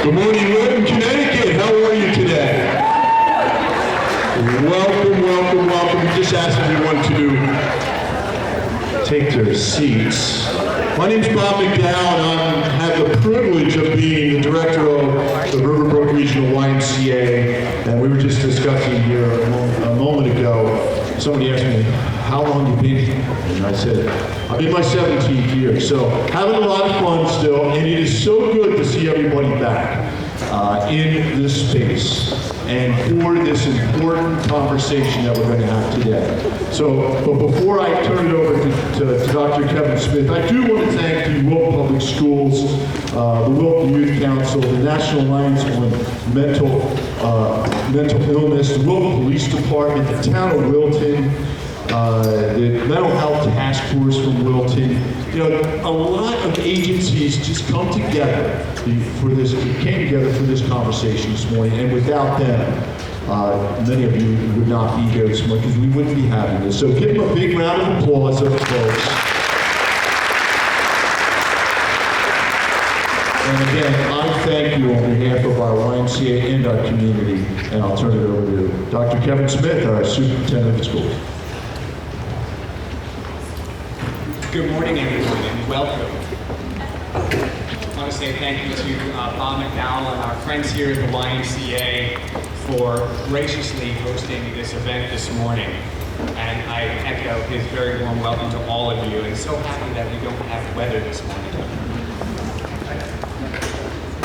Good morning, Wilton, Connecticut. How are you today? Welcome, welcome, welcome. We just asked everyone to take their seats. My name's Bob McDowell, and I have the privilege of being the director of the Riverbrook Regional YMCA. And we were just discussing here a moment ago. Somebody asked me, how long have you been here? And I said, I'm in my 17th year. So having a lot of fun still, and it is so good to see everybody back in this space and for this important conversation that we're going to have today. So, but before I turn it over to Dr. Kevin Smith, I do want to thank the Wilton Public Schools, the Wilton Youth Council, the National Alliance on Mental Illness, the Wilton Police Department, the town of Wilton, the Mental Health Task Force from Wilton. You know, a lot of agencies just come together came together for this conversation this morning, and without them, many of you would not be here this morning because we wouldn't be having this. So give them a big round of applause, folks. And again, I thank you on behalf of our YMCA and our community, and I'll turn it over to Dr. Kevin Smith, our superintendent of schools. Good morning, everyone, and welcome. I want to say thank you to Bob McDowell and our friends here at the YMCA for graciously hosting this event this morning. And I echo his very warm welcome to all of you, and so happy that we don't have weather this morning.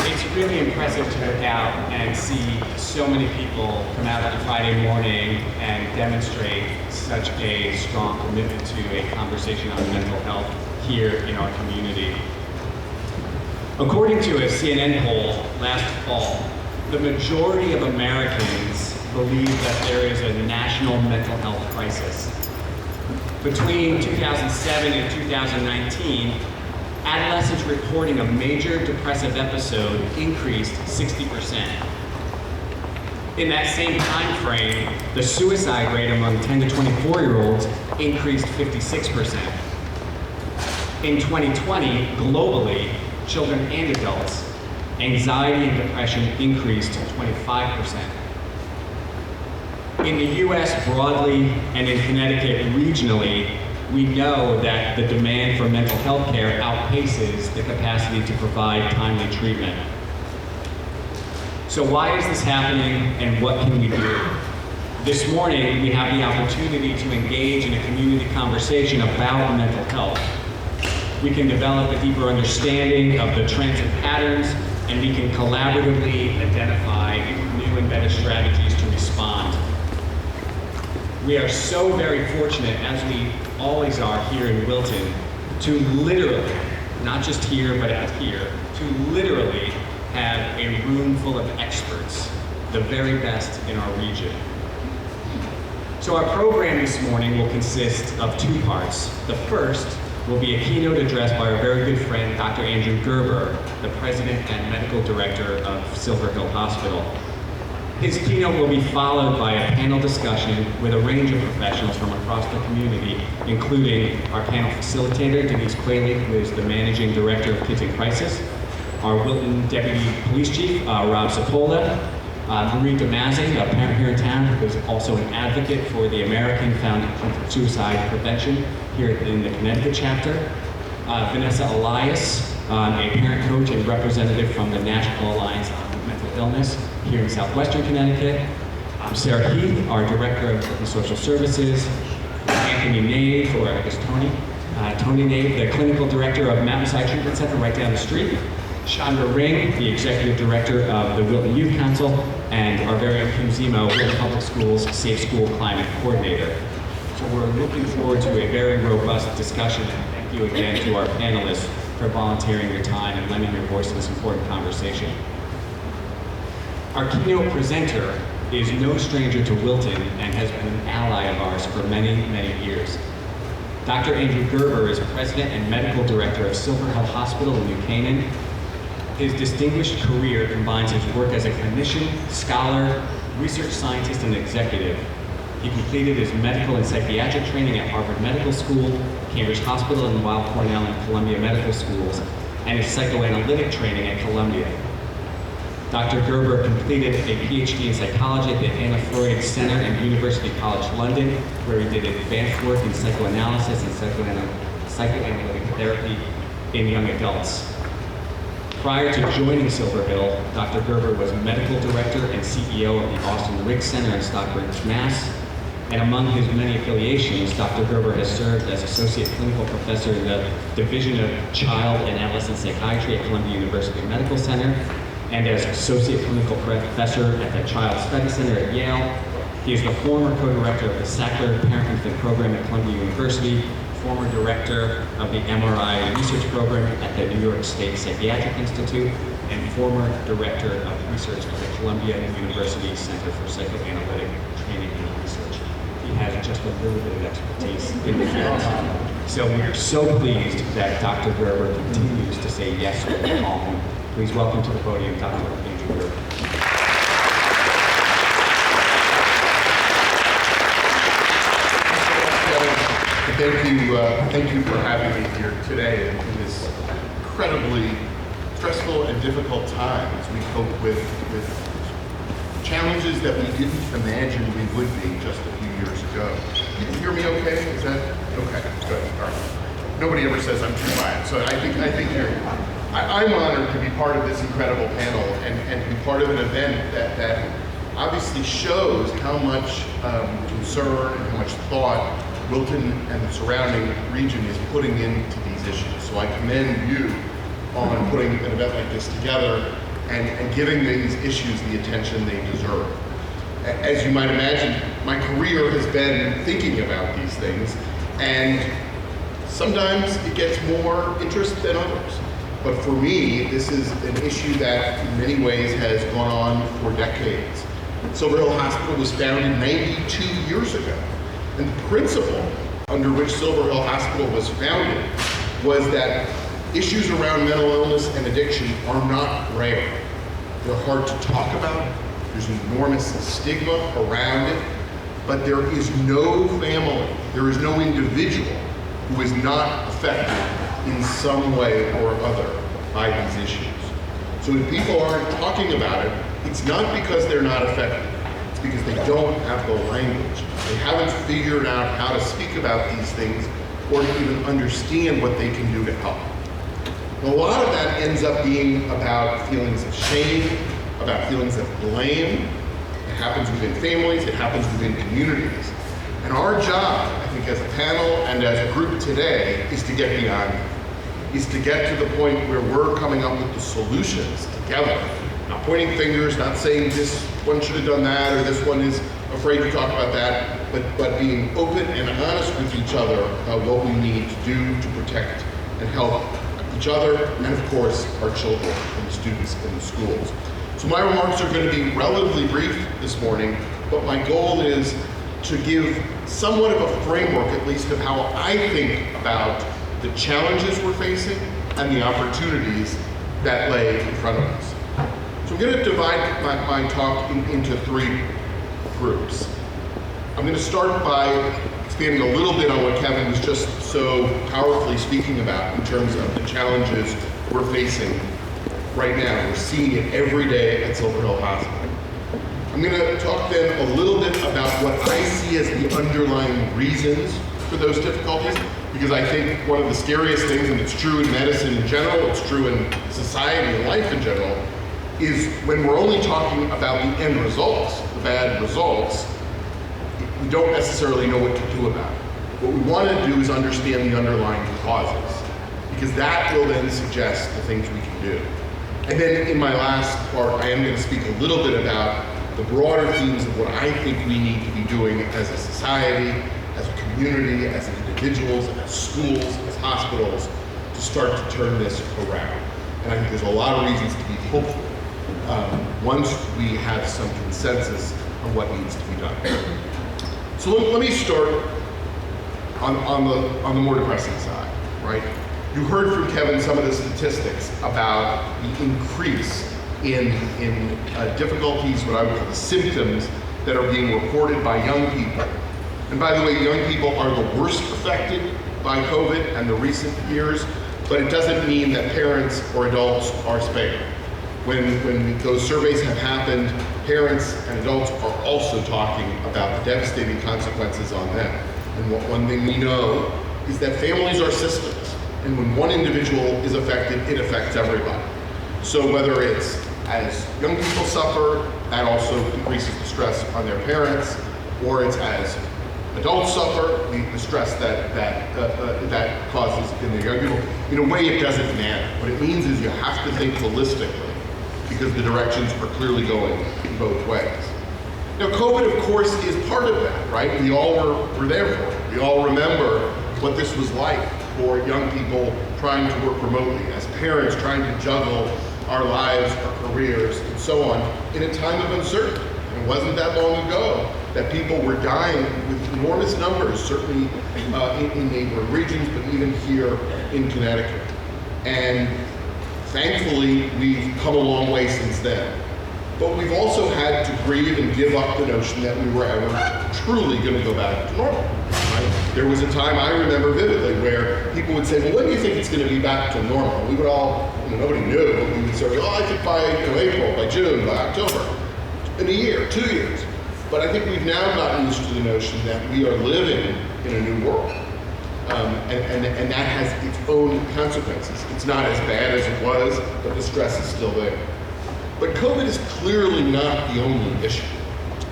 It's really impressive to look out and see so many people come out on a Friday morning and demonstrate such a strong commitment to a conversation on mental health here in our community. According to a CNN poll last fall, the majority of Americans believe that there is a national mental health crisis. Between 2007 and 2019, adolescents reporting a major depressive episode increased 60%. In that same time frame, the suicide rate among 10 to 24-year-olds increased 56%. In 2020, globally, children and adults, anxiety and depression increased 25%. In the US broadly and in Connecticut regionally, we know that the demand for mental health care outpaces the capacity to provide timely treatment. So why is this happening, and what can we do? This morning, we have the opportunity to engage in a community conversation about mental health. We can develop a deeper understanding of the trends and patterns, and we can collaboratively identify new and better strategies to respond. We are so very fortunate, as we always are here in Wilton, to literally, not just here, but out here, to literally have a room full of experts, the very best in our region. So our program this morning will consist of two parts. The first will be a keynote address by our very good friend, Dr. Andrew Gerber, the President and Medical Director of Silver Hill Hospital. His keynote will be followed by a panel discussion with a range of professionals from across the community, including our panel facilitator, Denise Quayle, who is the Managing Director of Kids in Crisis, our Wilton Deputy Police Chief, Rob Cipolla, Marie DeMazzi, a parent here in town, who is also an advocate for the American Foundation for Suicide Prevention here in the Connecticut chapter, Vanessa Elias, a parent coach and representative from the National Alliance on Mental Illness here in Southwestern Connecticut, Sarah Heath, our Director of Social Services, Anthony Nave, or I guess Tony Nave, the Clinical Director of Mountainside Treatment Center right down the street, Chandra Ring, the Executive Director of the Wilton Youth Council, and our very own Kim Zemo, Wilton Public Schools Safe School Climate Coordinator. So we're looking forward to a very robust discussion, and thank you again to our panelists for volunteering your time and lending your voice to this important conversation. Our keynote presenter is no stranger to Wilton and has been an ally of ours for many, many years. Dr. Andrew Gerber is President and Medical Director of Silver Hill Hospital in New Canaan. His distinguished career combines his work as a clinician, scholar, research scientist, and executive. He completed his medical and psychiatric training at Harvard Medical School, Cambridge Hospital, and Weill Cornell and Columbia Medical Schools, and his psychoanalytic training at Columbia. Dr. Gerber completed a PhD in psychology at the Anna Freud Center and University College London, where he did advanced work in psychoanalysis and psychoanalytic therapy in young adults. Prior to joining Silver Hill, Dr. Gerber was medical director and CEO of the Austin Riggs Center in Stockbridge, Mass. And among his many affiliations, Dr. Gerber has served as associate clinical professor in the Division of Child and Adolescent Psychiatry at Columbia University Medical Center, and as associate clinical professor at the Child Study Center at Yale. He is the former co-director of the Sackler Parent Infant Program at Columbia University, former director of the MRI Research Program at the New York State Psychiatric Institute, and former director of research at the Columbia University Center for Psychoanalytic Training and Research. He has just a little bit of expertise in the field. So we are so pleased that Dr. Gerber continues to say yes to the call. Please welcome to the podium Dr. Andrew Gerber. Thank you for having me here today in this incredibly stressful and difficult time as we cope with challenges that we didn't imagine we would be just a few years ago. Can you hear me okay? Is that okay? Good. All right. Nobody ever says I'm too quiet, so I'm honored to be part of this incredible panel and to be part of an event that obviously shows how much concern and how much thought Wilton and the surrounding region is putting into these issues. So I commend you on putting an event like this together and giving these issues the attention they deserve. As you might imagine, my career has been thinking about these things, and sometimes it gets more interest than others. But for me, this is an issue that in many ways has gone on for decades. Silver Hill Hospital was founded 92 years ago. And the principle under which Silver Hill Hospital was founded was that issues around mental illness and addiction are not rare. They're hard to talk about. There's an enormous stigma around it. But there is no family, there is no individual who is not affected in some way or other by these issues. So if people aren't talking about it, it's not because they're not affected. It's because they don't have the language. They haven't figured out how to speak about these things or to even understand what they can do to help. And a lot of that ends up being about feelings of shame, about feelings of blame. It happens within families, it happens within communities. And our job, I think as a panel and as a group today, is to get beyond that. Is to get to the point where we're coming up with the solutions together. Not pointing fingers, not saying this one should have done that or this one is afraid to talk about that, but being open and honest with each other about what we need to do to protect and help each other and of course our children and the students in the schools. So my remarks are going to be relatively brief this morning, but my goal is to give somewhat of a framework at least of how I think about the challenges we're facing and the opportunities that lay in front of us. So I'm going to divide my talk into three groups. I'm going to start by expanding a little bit on what Kevin was just so powerfully speaking about in terms of the challenges we're facing right now. We're seeing it every day at Silver Hill Hospital. I'm going to talk then a little bit about what I see as the underlying reasons for those difficulties, because I think one of the scariest things, and it's true in medicine in general, it's true in society and life in general, is when we're only talking about the end results, the bad results, we don't necessarily know what to do about it. What we want to do is understand the underlying causes, because that will then suggest the things we can do. And then in my last part, I am going to speak a little bit about the broader themes of what I think we need to be doing as a society, as a community, as individuals, as schools, as hospitals, to start to turn this around. And I think there's a lot of reasons to be hopeful once we have some consensus on what needs to be done. So let me start on the more depressing side, right? You heard from Kevin some of the statistics about the increase in difficulties, what I would call the symptoms that are being reported by young people. And by the way, young people are the worst affected by COVID and the recent years, but it doesn't mean that parents or adults are spared. When those surveys have happened, parents and adults are also talking about the devastating consequences on them. And one thing we know is that families are systems. And when one individual is affected, it affects everybody. So whether it's as young people suffer, that also increases the stress on their parents, or it's as adults suffer, the stress that causes in the young people. In a way, it doesn't matter. What it means is you have to think holistically, because the directions are clearly going in both ways. Now, COVID, of course, is part of that, right? We all were there for it. We all remember what this was like for young people trying to work remotely, as parents trying to juggle our lives, our careers, and so on, in a time of uncertainty. And it wasn't that long ago that people were dying with enormous numbers, certainly in neighboring regions, but even here in Connecticut. And thankfully, we've come a long way since then. But we've also had to grieve and give up the notion that we were ever truly going to go back to normal. Right? There was a time I remember vividly where people would say, well, when do you think it's going to be back to normal? We would all, nobody knew, but we would say, oh, I think by April, by June, by October, in a year, 2 years. But I think we've now gotten used to the notion that we are living in a new world. And that has its own consequences. It's not as bad as it was, but the stress is still there. But COVID is clearly not the only issue.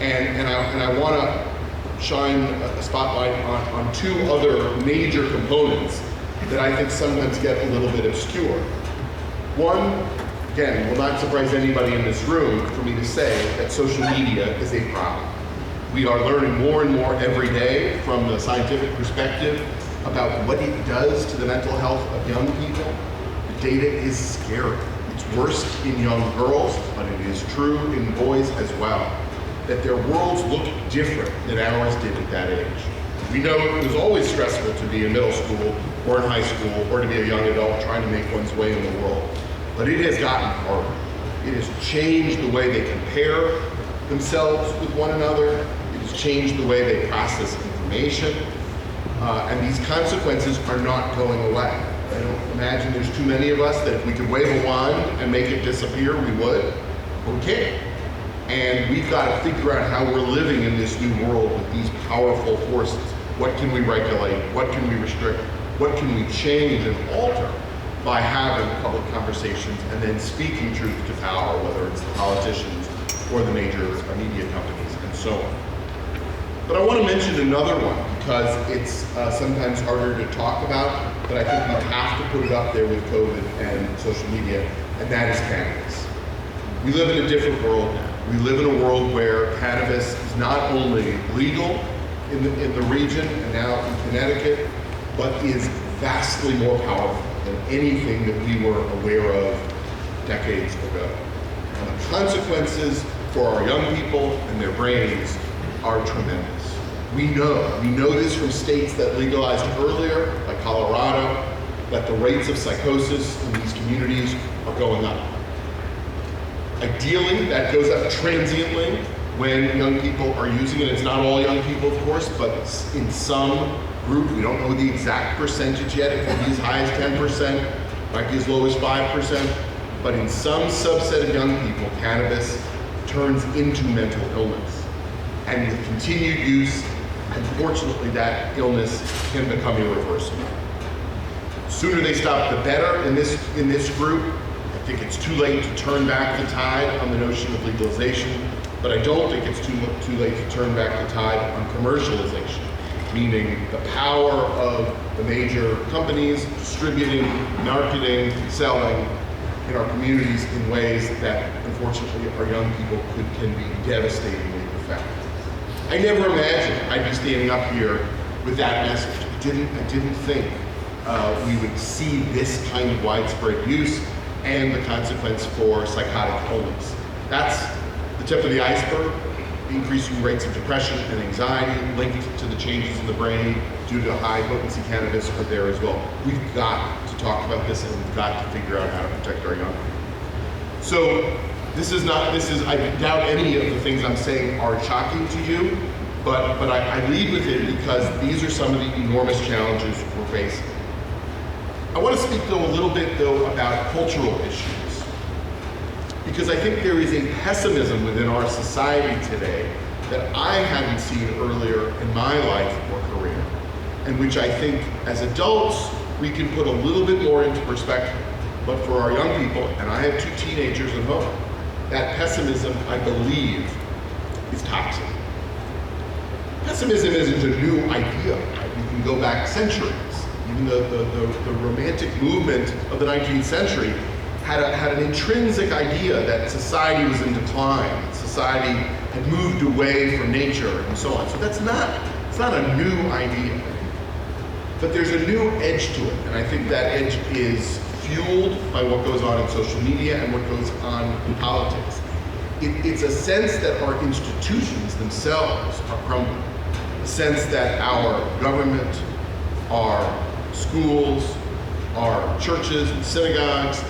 And I want to shine a spotlight on two other major components that I think sometimes get a little bit obscure. One, again, will not surprise anybody in this room for me to say that social media is a problem. We are learning more and more every day from the scientific perspective about what it does to the mental health of young people. The data is scary. It's worse in young girls, but it is true in boys as well, that their worlds look different than ours did at that age. We know it was always stressful to be in middle school or in high school or to be a young adult trying to make one's way in the world. But it has gotten harder. It has changed the way they compare themselves with one another. It has changed the way they process information. And these consequences are not going away. I don't imagine there's too many of us that if we could wave a wand and make it disappear, we would, but we can't. And we've got to figure out how we're living in this new world with these powerful forces. What can we regulate? What can we restrict? What can we change and alter by having public conversations and then speaking truth to power, whether it's the politicians or the major media companies and so on. But I want to mention another one because it's sometimes harder to talk about, but I think we have to put it up there with COVID and social media, and that is cannabis. We live in a different world now. We live in a world where cannabis is not only legal in the region and now in Connecticut, but is vastly more powerful than anything that we were aware of decades ago. And the consequences for our young people and their brains are tremendous. We know this from states that legalized earlier, like Colorado, that the rates of psychosis in these communities are going up. Ideally, that goes up transiently when young people are using it. It's not all young people, of course, but in some group, we don't know the exact percentage yet. It could be as high as 10%, might be as low as 5%, but in some subset of young people, cannabis turns into mental illness. And with continued use, unfortunately, that illness can become irreversible. The sooner they stop, the better in this group. I think it's too late to turn back the tide on the notion of legalization, but I don't think it's too late to turn back the tide on commercialization, meaning the power of the major companies distributing, marketing, selling in our communities in ways that, unfortunately, our young people can be devastatingly affected. I never imagined I'd be standing up here with that message. I didn't think we would see this kind of widespread use and the consequence for psychotic illness. That's the tip of the iceberg. Increasing rates of depression and anxiety linked to the changes in the brain due to high potency cannabis are there as well. We've got to talk about this and we've got to figure out how to protect our young people. So I doubt any of the things I'm saying are shocking to you, but I lead with it because these are some of the enormous challenges we're facing. I want to speak though a little bit about cultural issues. Because I think there is a pessimism within our society today that I hadn't seen earlier in my life or career, and which I think as adults we can put a little bit more into perspective. But for our young people, and I have 2 teenagers at home, that pessimism, I believe, is toxic. Pessimism isn't a new idea. You can go back centuries. Even the romantic movement of the 19th century had an intrinsic idea that society was in decline, society had moved away from nature and so on. So it's not a new idea. But there's a new edge to it, and I think that edge is fueled by what goes on in social media and what goes on in politics. It's a sense that our institutions themselves are crumbling. A sense that our government, our schools, our churches and synagogues,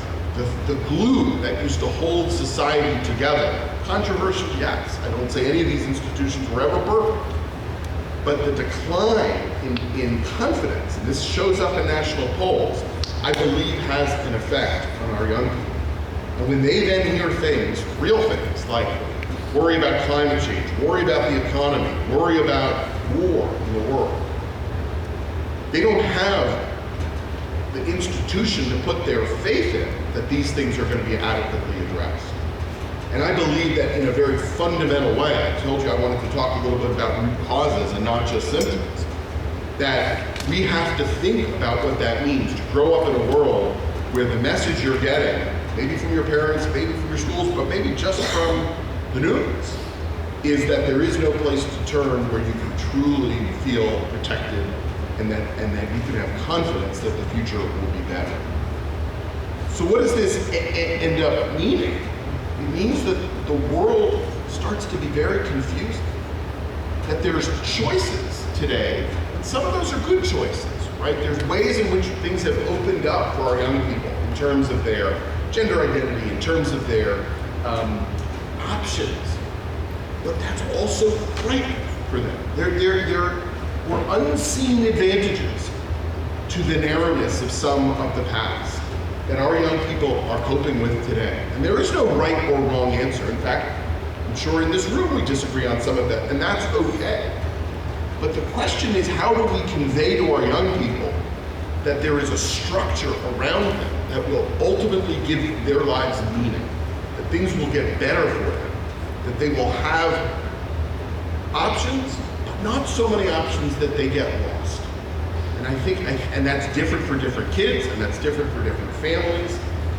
the glue that used to hold society together, controversial, yes. I don't say any of these institutions were ever perfect. But the decline in confidence, and this shows up in national polls, I believe has an effect on our young people. And when they then hear things, real things, like worry about climate change, worry about the economy, worry about war in the world, they don't have the institution to put their faith in that these things are going to be adequately addressed. And I believe that in a very fundamental way, I told you I wanted to talk a little bit about root causes and not just symptoms, that we have to think about what that means to grow up in a world where the message you're getting, maybe from your parents, maybe from your schools, but maybe just from the news, is that there is no place to turn where you can truly feel protected and that you can have confidence that the future will be better. So what does this end up meaning? It means that the world starts to be very confusing. That there's choices today, and some of those are good choices, right? There's ways in which things have opened up for our young people in terms of their gender identity, in terms of their options. But that's also frightening for them. There were unseen advantages to the narrowness of some of the past that our young people are coping with today. And there is no right or wrong answer. In fact, I'm sure in this room we disagree on some of that, and that's okay. But the question is, how do we convey to our young people that there is a structure around them that will ultimately give their lives meaning, that things will get better for them, that they will have options, but not so many options that they get lost. And I think, and that's different for different kids, and that's different for different families.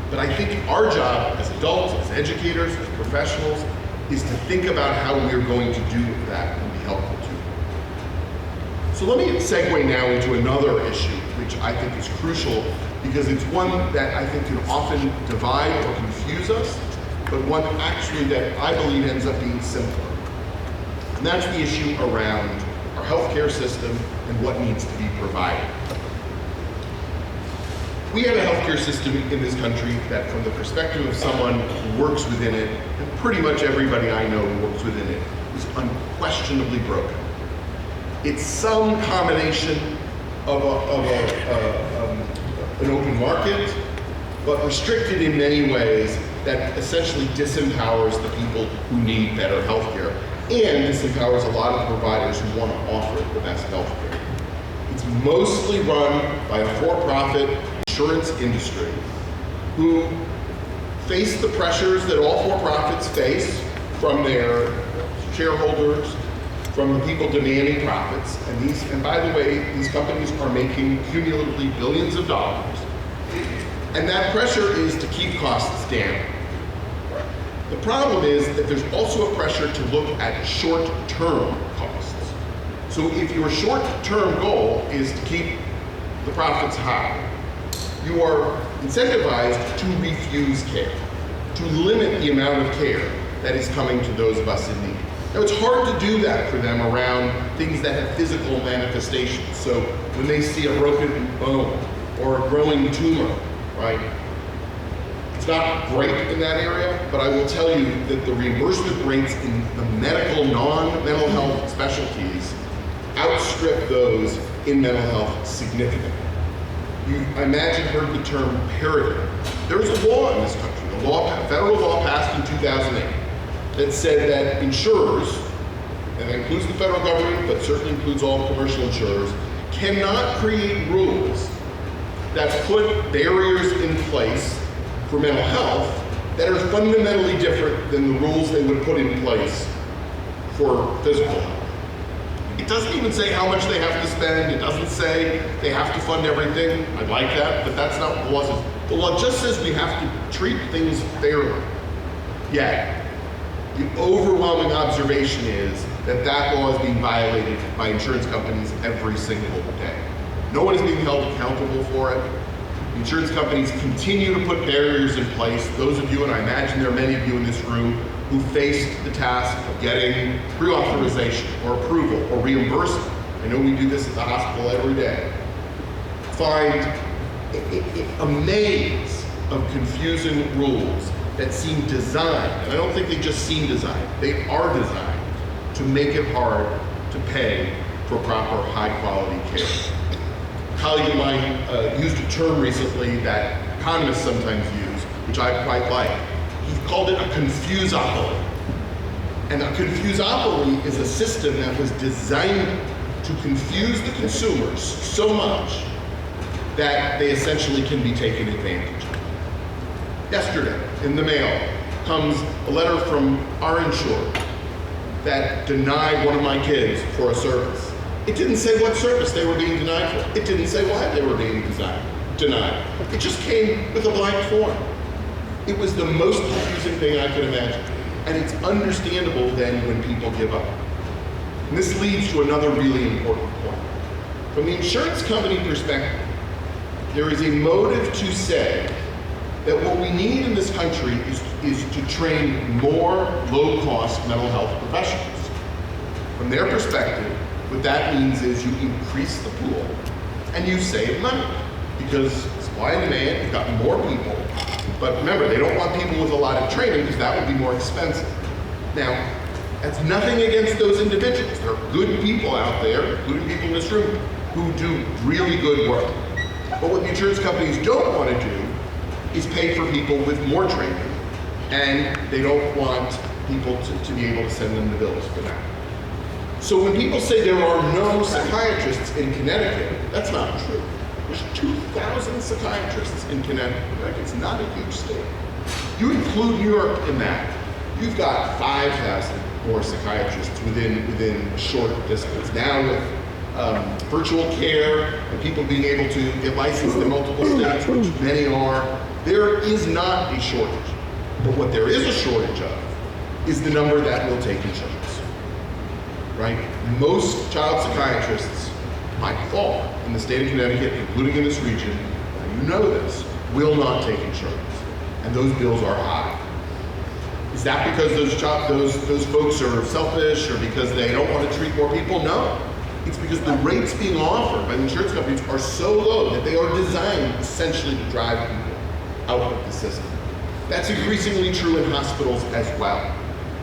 But I think our job as adults, as educators, as professionals, is to think about how we're going to do that and be helpful to them. So let me segue now into another issue, which I think is crucial, because it's one that I think can often divide or confuse us, but one actually that I believe ends up being simpler. And that's the issue around our healthcare system and what needs to be provided. We have a healthcare system in this country that, from the perspective of someone who works within it, and pretty much everybody I know who works within it, is unquestionably broken. It's some combination of an open market, but restricted in many ways that essentially disempowers the people who need better healthcare, and disempowers a lot of the providers who want to offer the best healthcare. It's mostly run by a for-profit insurance industry who face the pressures that all for-profits face from their shareholders, from the people demanding profits. And by the way, these companies are making cumulatively billions of dollars. And that pressure is to keep costs down. The problem is that there's also a pressure to look at short-term costs. So if your short-term goal is to keep the profits high, you are incentivized to refuse care, to limit the amount of care that is coming to those of us in need. Now, it's hard to do that for them around things that have physical manifestations. So when they see a broken bone or a growing tumor, right? It's not great in that area, but I will tell you that the reimbursement rates in the medical, non-mental health specialties outstrip those in mental health significantly. I imagine heard the term paradigm. There is a law in this country, federal law passed in 2008 that said that insurers, and that includes the federal government, but certainly includes all commercial insurers, cannot create rules that put barriers in place for mental health that are fundamentally different than the rules they would put in place for physical health. It doesn't even say how much they have to spend. It doesn't say they have to fund everything. I like that, but that's not what the law says. The law just says we have to treat things fairly. Yet, the overwhelming observation is that that law is being violated by insurance companies every single day. No one is being held accountable for it. Insurance companies continue to put barriers in place. Those of you, and I imagine there are many of you in this room, who faced the task of getting pre-authorization or approval or reimbursement, I know we do this at the hospital every day, find a maze of confusing rules that seem designed, and I don't think they just seem designed, they are designed to make it hard to pay for proper high-quality care. A colleague of mine used a term recently that economists sometimes use, which I quite like. He called it a confusopoly. And a confusopoly is a system that was designed to confuse the consumers so much that they essentially can be taken advantage of. Yesterday, in the mail, comes a letter from our insurer that denied one of my kids for a service. It didn't say what service they were being denied for. It didn't say why they were being denied. It just came with a blank form. It was the most confusing thing I could imagine. And it's understandable then when people give up. And this leads to another really important point. From the insurance company perspective, there is a motive to say that what we need in this country is to train more low-cost mental health professionals. From their perspective, what that means is you increase the pool and you save money. Because supply and demand, you've got more people. But remember, they don't want people with a lot of training because that would be more expensive. Now, that's nothing against those individuals. There are good people out there, including people in this room, who do really good work. But what the insurance companies don't want to do is pay for people with more training, and they don't want people to be able to send them the bills for that. So when people say there are no psychiatrists in Connecticut, that's not true. There's 2,000 psychiatrists in Connecticut. It's not a huge state. You include New York in that, you've got 5,000 more psychiatrists within a short distance. Now with virtual care and people being able to get licensed in multiple states, which many are, there is not a shortage. But what there is a shortage of is the number that will take insurance, right? Most child psychiatrists, by default, in the state of Connecticut, including in this region, and you know this, will not take insurance. And those bills are high. Is that because those folks are selfish or because they don't want to treat more people? No. It's because the rates being offered by the insurance companies are so low that they are designed essentially to drive people out of the system. That's increasingly true in hospitals as well.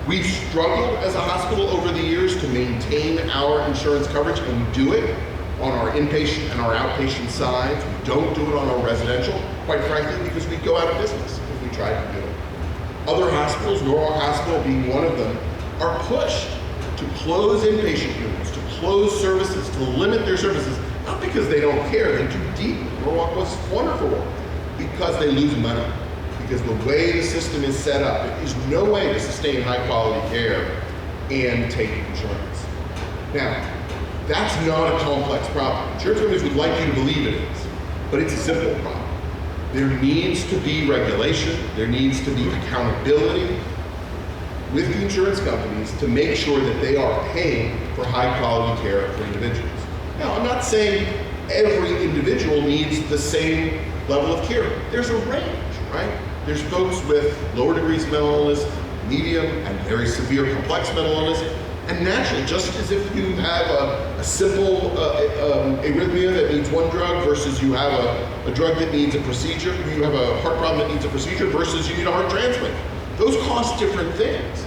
We've struggled as a hospital over the years to maintain our insurance coverage, and we do it on our inpatient and our outpatient sides. We don't do it on our residential, quite frankly, because we'd go out of business if we tried to do it. Other hospitals, Norwalk Hospital being one of them, are pushed to close inpatient units, to close services, to limit their services, not because they don't care, they do deeply. Norwalk was wonderful, because they lose money. Because the way the system is set up, there is no way to sustain high quality care and take insurance. Now, that's not a complex problem. Insurance companies would like you to believe it is, but it's a simple problem. There needs to be regulation, there needs to be accountability with the insurance companies to make sure that they are paying for high quality care for individuals. Now, I'm not saying every individual needs the same level of care. There's a range, right? There's folks with lower degrees of mental illness, medium and very severe complex mental illness, and naturally, just as if you have a simple arrhythmia that needs one drug versus you have a drug that needs a procedure, you have a heart problem that needs a procedure versus you need a heart transplant. Those cost different things.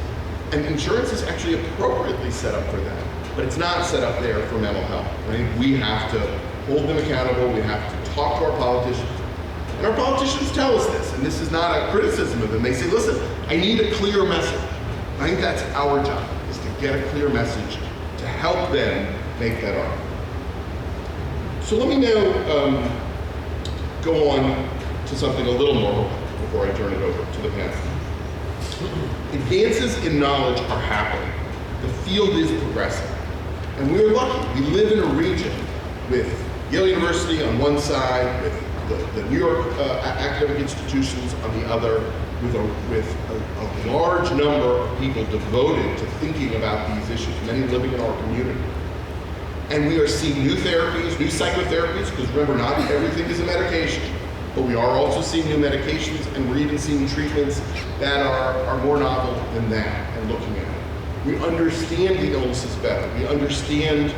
And insurance is actually appropriately set up for that, but it's not set up there for mental health, right? We have to hold them accountable, we have to talk to our politicians, And our politicians tell us this, and this is not a criticism of them. They say, listen, I need a clear message. I think that's our job, is to get a clear message to help them make that argument. So let me now go on to something a little more before I turn it over to the panel. Advances in knowledge are happening. The field is progressing. And we are lucky. We live in a region with Yale University on one side, with the New York academic institutions on the other, with a large number of people devoted to thinking about these issues, many living in our community. And we are seeing new therapies, new psychotherapies, because remember, not everything is a medication, but we are also seeing new medications, and we're even seeing treatments that are more novel than that, and looking at it. We understand the illnesses better. We understand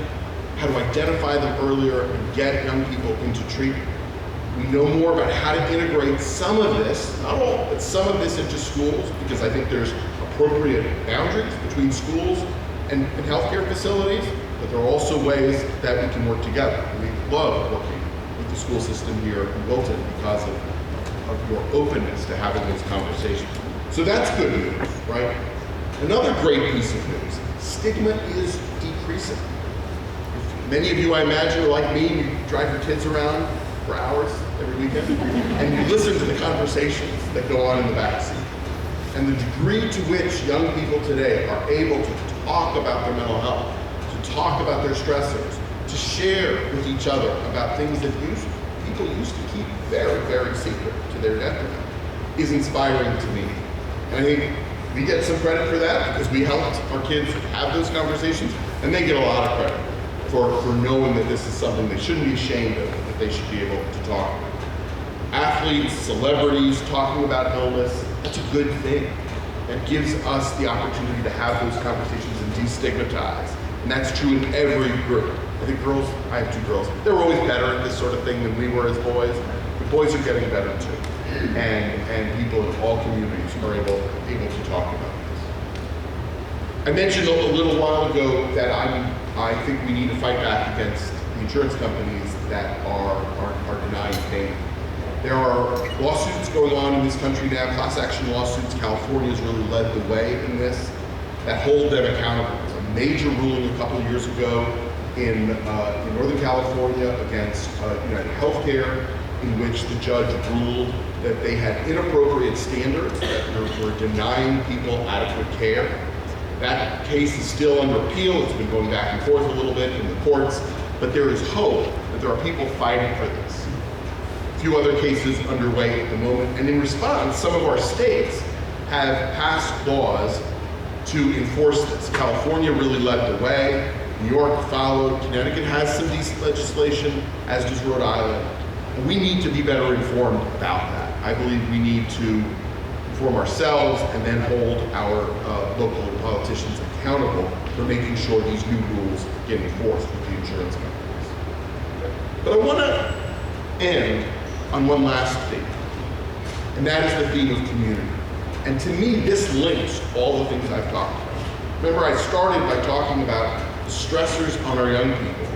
how to identify them earlier and get young people into treatment. We know more about how to integrate some of this, not all, but some of this into schools, because I think there's appropriate boundaries between schools and healthcare facilities, but there are also ways that we can work together. We love working with the school system here in Wilton because of your openness to having those conversations. So that's good news, right? Another great piece of news, stigma is decreasing. Many of you, I imagine, are like me, you drive your kids around for hours every weekend, and you listen to the conversations that go on in the backseat. And the degree to which young people today are able to talk about their mental health, to talk about their stressors, to share with each other about things that people used to keep very, very secret to their detriment, is inspiring to me. And I think we get some credit for that because we helped our kids have those conversations, and they get a lot of credit for knowing that this is something they shouldn't be ashamed of, that they should be able to talk about. Athletes, celebrities talking about illness, that's a good thing. That gives us the opportunity to have those conversations and destigmatize. And that's true in every group. I think girls, I have 2 girls, they were always better at this sort of thing than we were as boys. The boys are getting better too. And people in all communities are able to talk about this. I mentioned a little while ago that I think we need to fight back against the insurance companies that are denying payment. There are lawsuits going on in this country now, class action lawsuits. California has really led the way in this, that hold them accountable. There's a major ruling a couple of years ago in Northern California against United Healthcare, in which the judge ruled that they had inappropriate standards, that were denying people adequate care. That case is still under appeal. It's been going back and forth a little bit in the courts, but there is hope that there are people fighting for this. A few other cases underway at the moment, and in response, some of our states have passed laws to enforce this. California really led the way. New York followed. Connecticut has some decent legislation, as does Rhode Island. And we need to be better informed about that. I believe we need to inform ourselves and then hold our local politicians accountable for making sure these new rules get enforced with the insurance companies. But I want to end on one last theme, and that is the theme of community. And to me, this links all the things I've talked about. Remember, I started by talking about the stressors on our young people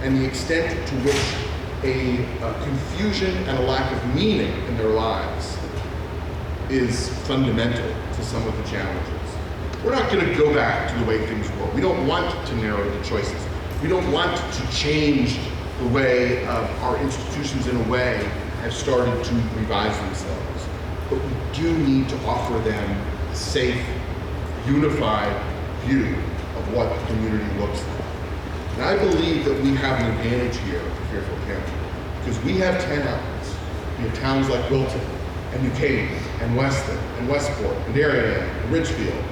and the extent to which a confusion and a lack of meaning in their lives is fundamental to some of the challenges. We're not going to go back to the way things were. We don't want to narrow the choices. We don't want to change the way our institutions, in a way, have started to revise themselves. But we do need to offer them a safe, unified view of what the community looks like. And I believe that we have an advantage here at Fairfield County, because we have 10 outlets. We have towns like Wilton, and New Canaan, and Weston, and Westport, and Darien, and Ridgefield,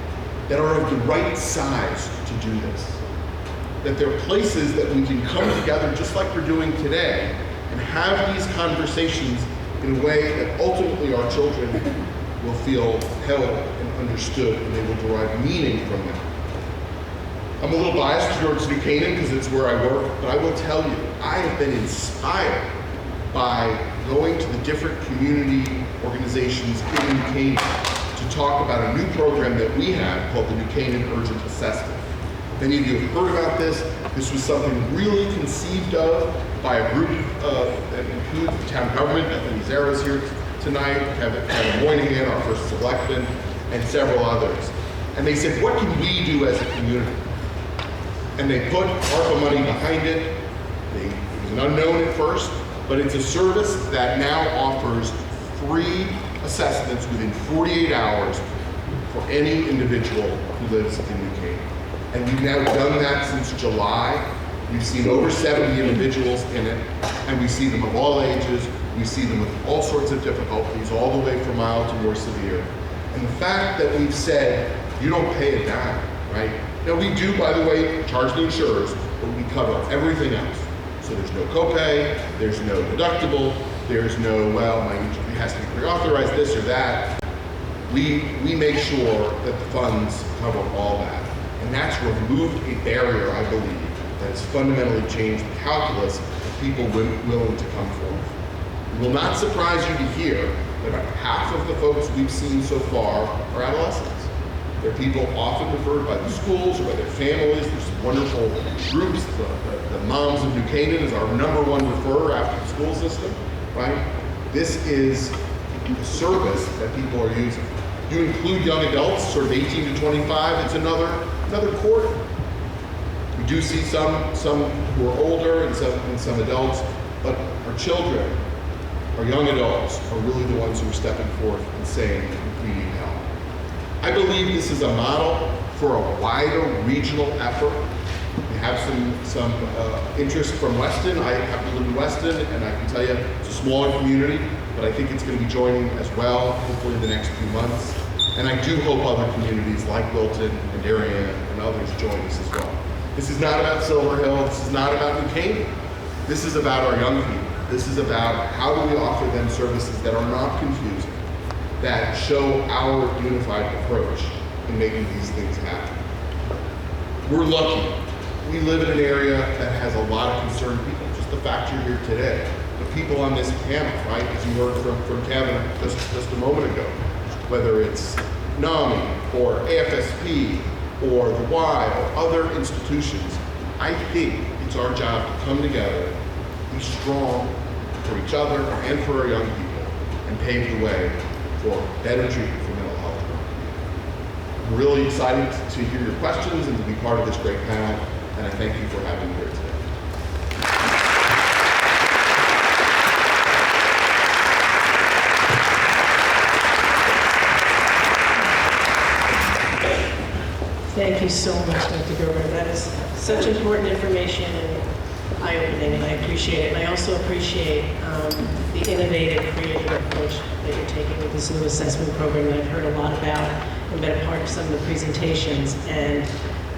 that are of the right size to do this. That they're places that we can come together just like we're doing today and have these conversations in a way that ultimately our children will feel held and understood, and they will derive meaning from them. I'm a little biased towards New Canaan because it's where I work, but I will tell you, I have been inspired by going to the different community organizations in New Canaan to talk about a new program that we have called the New Canaan Urgent Assessment. If any of you have heard about this, this was something really conceived of by a group that includes the town government. Bethany Zara's here tonight, Kevin Moynihan, our first selectman, and several others. And they said, what can we do as a community? And they put ARPA money behind it. It was an unknown at first, but it's a service that now offers free assessments within 48 hours for any individual who lives in New Canaan. And we've now done that since July. We've seen over 70 individuals in it, and we see them of all ages. We see them with all sorts of difficulties, all the way from mild to more severe. And the fact that we've said, you don't pay a dime, right? Now we do, by the way, charge the insurers, but we cover everything else. So there's no copay, there's no deductible, there's no, well, it has to be pre-authorized, this or that. We make sure that the funds cover all that. And that's removed a barrier, I believe, that has fundamentally changed the calculus of people willing to come forward. It will not surprise you to hear that about half of the folks we've seen so far are adolescents. They're people often referred by the schools or by their families. There's some wonderful groups. The Moms of New Canaan is our #1 referrer after the school system, right? This is a service that people are using. You include young adults, sort of 18 to 25, it's another quarter. We do see some who are older and some adults, but our children, our young adults, are really the ones who are stepping forth and saying, we need help. I believe this is a model for a wider regional effort. We have some interest from Weston. I happen to live in Weston, and I can tell you it's a smaller community, but I think it's going to be joining as well, hopefully in the next few months. And I do hope other communities like Wilton and Darien and others join us as well. This is not about Silver Hill. This is not about New Canaan. This is about our young people. This is about how do we offer them services that are not confusing, that show our unified approach in making these things happen. We're lucky. We live in an area that has a lot of concerned people. Just the fact you're here today. The people on this panel, right, as you heard from Kevin just a moment ago, whether it's NAMI or AFSP or the Y or other institutions, I think it's our job to come together, be strong for each other and for our young people, and pave the way for better treatment for mental health. I'm really excited to hear your questions and to be part of this great panel, and I thank you for having me here today. Thank you so much, Dr. Gerber. That is such important information and eye-opening, and I appreciate it. And I also appreciate the innovative, creative approach that you're taking with this new assessment program that I've heard a lot about and been a part of some of the presentations. And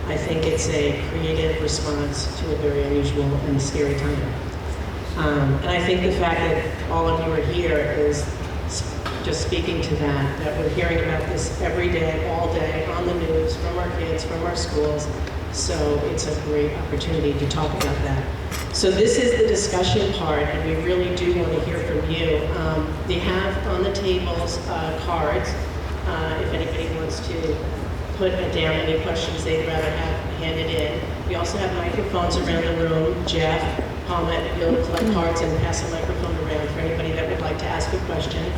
I think it's a creative response to a very unusual and scary time. And I think the fact that all of you are here is just speaking to that we're hearing about this every day, all day, on the news, from our kids, from our schools. So it's a great opportunity to talk about that. So this is the discussion part, and we really do want to hear from you. They have on the tables cards, if anybody wants to put down any questions they'd rather have handed in. We also have microphones around the room. Jeff, Palmet, you'll collect cards and pass the microphone around for anybody that would like to ask a question.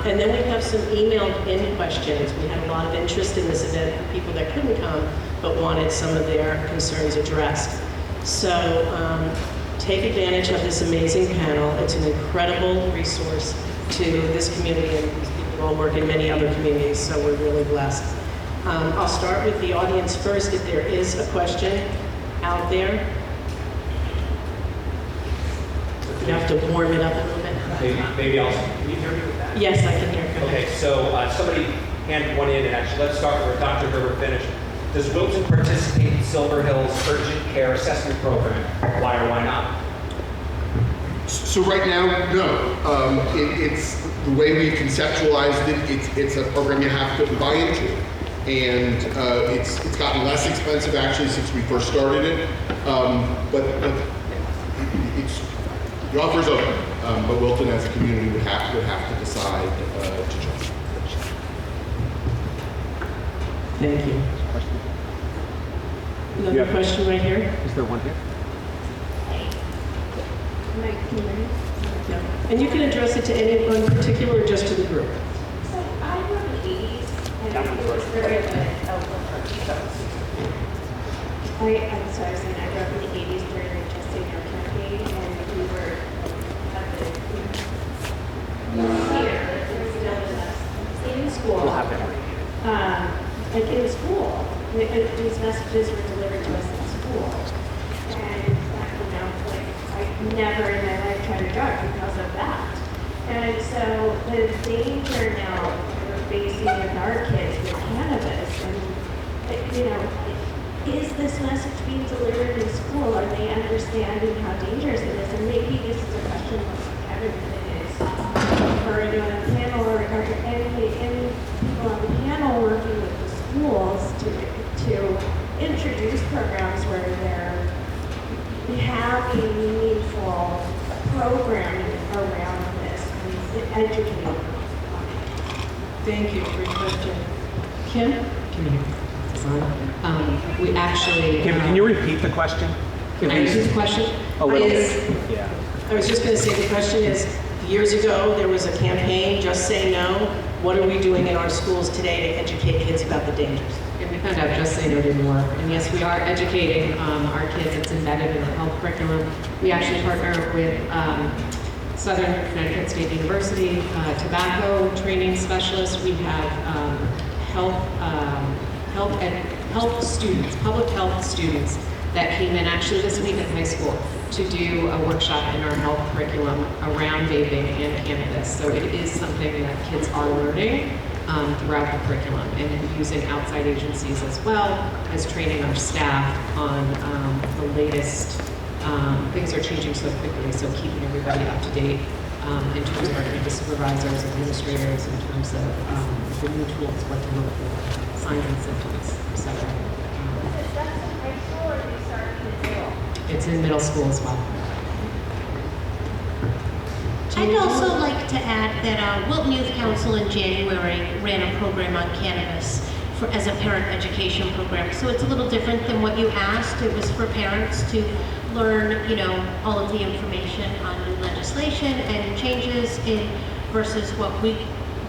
And then we have some emailed in questions. We had a lot of interest in this event for people that couldn't come but wanted some of their concerns addressed. So take advantage of this amazing panel. It's an incredible resource to this community, and these people all work in many other communities, so we're really blessed. I'll start with the audience first. If there is a question out there, you have to warm it up a little bit. Maybe I'll, can you hear me with that? Yes, I can hear. Go ahead. Okay, so somebody handed one in, and actually let's start where Dr. Gerber finished. Does Wilton participate in Silver Hill's urgent care assessment program? Why or why not? So right now, no. It's the way we conceptualized it. It's a program you have to buy into, and it's gotten less expensive actually since we first started it. But the offer's open. But Wilton, as a community, would have to decide to join. Thank you. Another question right here? Is there one here? Yeah. And you can address it to anyone in particular or just to the group? So I grew up in the 80s, and it was very good. I'm sorry, I was saying I grew up in the 80s during the Just Say No campaign, and we were at the here, in school. We'll have that. Like in school, these messages were delivered to us in school, and like I never in my life tried a drug because of that. And so the danger now we're facing with our kids with cannabis, and is this message being delivered in school? Are they understanding how dangerous it is? And maybe this is a question of Kevin is for anyone on the panel or any people on the panel working with the schools to introduce programs where they're having meaningful programming around this and educating. Thank you for your question. Kim? Can you hear me? We actually. Kim, can you repeat the question? Can I repeat the question? A little Yes. bit. Yeah. I was just going to say, the question is, years ago, there was a campaign, Just Say No. What are we doing in our schools today to educate kids about the dangers? And we found out Just Say No didn't work. And yes, we are educating our kids. It's embedded in our health curriculum. We actually partner with Southern Connecticut State University, tobacco training specialists. We have health students, public health students that came in actually this week at high school to do a workshop in our health curriculum around vaping and cannabis. So it is something that kids are learning throughout the curriculum, and using outside agencies as well as training our staff on the latest. Things are changing so quickly, so keeping everybody up to date in terms of our campus supervisors, administrators, in terms of the new tools, what to look for, signs and symptoms, etc. That's in high school or they start in middle? It's in middle school as well. I'd also like to add that Wilton Youth Council in January ran a program on cannabis as a parent education program. So it's a little different than what you asked. It was for parents to learn, all of the information on new legislation and changes versus what we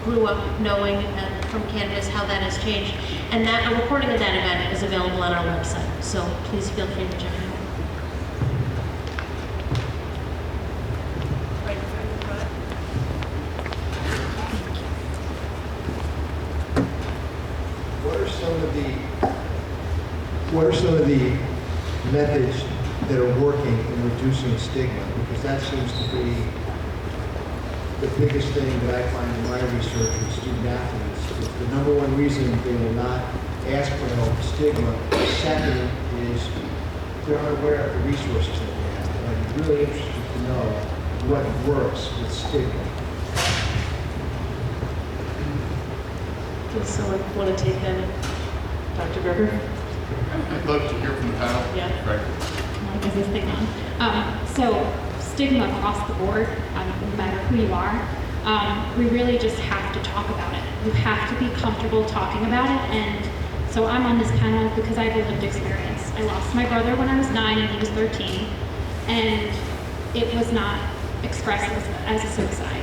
grew up knowing from cannabis, how that has changed. And that a recording of that event is available on our website. So please feel free to check it out. What are some of the methods that are working in reducing stigma? Because that seems to be the biggest thing that I find in my research with student athletes. Is the number one reason they will not ask for help is stigma. Second is they're unaware of the resources that they have. And I'm really interested to know what works with stigma. Does someone want to take that? Dr. Berger? I'd love to hear from the panel. Yeah. Right. Is this thing on? So stigma across the board, no matter who you are, we really just have to talk about it. You have to be comfortable talking about it. And so I'm on this panel because I have a lived experience. I lost my brother when I was 9 and he was 13. And it was not expressed as a suicide.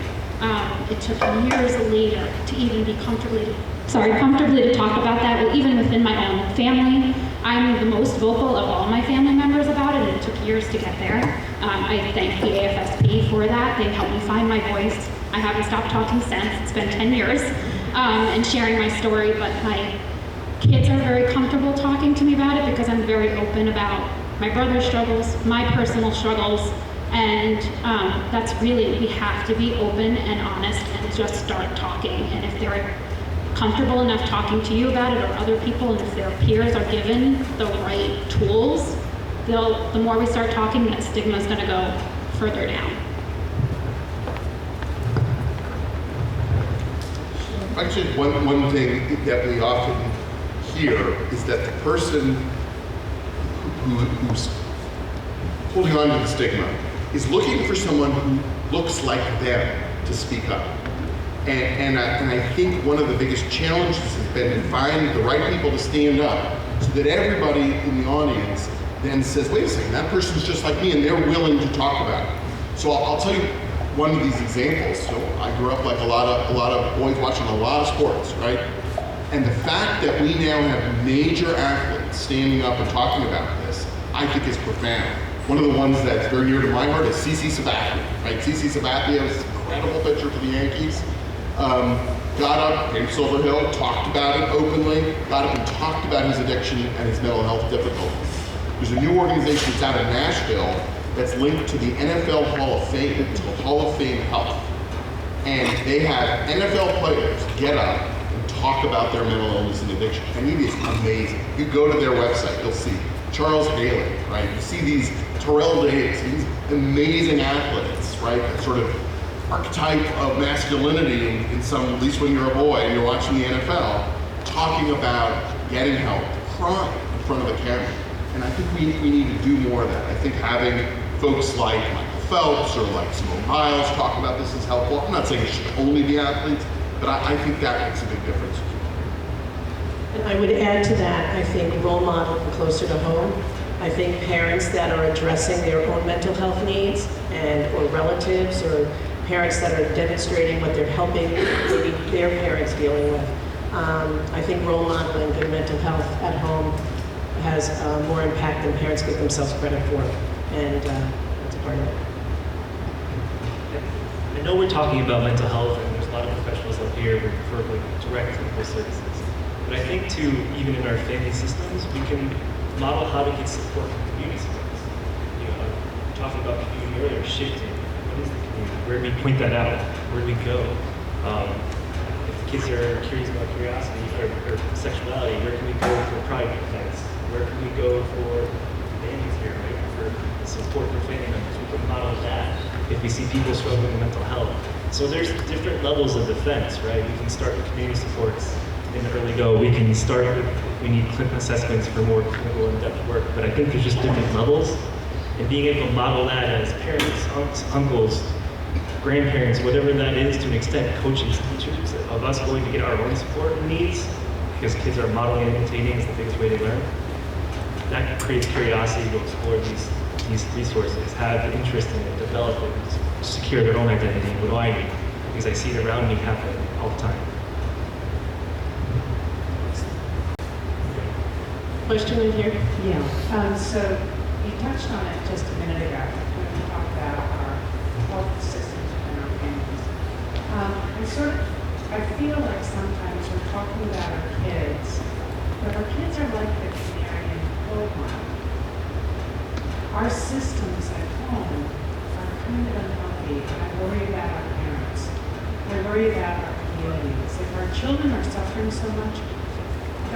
It took years later to even be comfortably to talk about that, even within my own family. I'm the most vocal of all my family members about it, and it took years to get there. I thank the AFSP for that. They helped me find my voice. I haven't stopped talking since. It's been 10 years and sharing my story, but my kids are very comfortable talking to me about it because I'm very open about my brother's struggles, my personal struggles, and that's really, we have to be open and honest and just start talking. And if they're comfortable enough talking to you about it or other people, and if their peers are given the right tools, the more we start talking, that stigma is going to go further down. Actually, one thing that we often hear is that the person who's holding on to the stigma is looking for someone who looks like them to speak up. And I think one of the biggest challenges has been to find the right people to stand up so that everybody in the audience then says, wait a second, that person's just like me, and they're willing to talk about it. So I'll tell you one of these examples. So I grew up like a lot of boys watching a lot of sports, right? And the fact that we now have major athletes standing up and talking about this, I think is profound. One of the ones that's very near to my heart is CC Sabathia, right? CC Sabathia was an incredible pitcher for the Yankees. Got up, came to Silver Hill, talked about it openly, got up and talked about his addiction and his mental health difficulties. There's a new organization that's out of Nashville that's linked to the NFL Hall of Fame, to Hall of Fame Health. And they have NFL players get up and talk about their mental illness and addiction. And it is amazing. You go to their website, you'll see Charles Haley, right? You see these Terrell Davis, these amazing athletes, right? That sort of archetype of masculinity in some, at least when you're a boy and you're watching the NFL, talking about getting help, crying in front of the camera. And I think we need to do more of that. I think having folks like Michael Phelps or like Simone Biles talk about this is helpful. I'm not saying it should only be athletes, but I think that makes a big difference. And I would add to that, I think role model closer to home. I think parents that are addressing their own mental health needs or relatives or parents that are demonstrating what they're helping maybe their parents dealing with. I think role modeling good mental health at home has more impact than parents give themselves credit for, and that's a part of it. I know we're talking about mental health, and there's a lot of professionals up here who prefer direct clinical services. But I think too, even in our family systems, we can model how to get support from community supports. You know, talking about community earlier, shifting. What is the community? Where do we point that out? Where do we go? If the kids are curious about curiosity or sexuality, where can we go for pride events? Where can we go for families here, right? For support for family members? We can model that. If we see people struggling with mental health. So there's different levels of defense, right? We can start with community supports in the early go. We can start with, we need clinical assessments for more clinical in-depth work, but I think there's just different levels. And being able to model that as parents, aunts, uncles, grandparents, whatever that is to an extent, coaches, teachers, of us going to get our own support needs, because kids are modeling and imitating is the biggest way to learn. That creates curiosity to explore these resources, have interest in it, develop it, secure their own identity. What do I need? Because I see it around me happen all the time. Question in here? Yeah. So you touched on it just a minute ago when we talked about our health systems and our families. I feel like sometimes we're talking about our kids, but our kids are like the canary in the coal mine. Our systems at home are kind of unhealthy. I worry about our parents. I worry about our communities. If our children are suffering so much,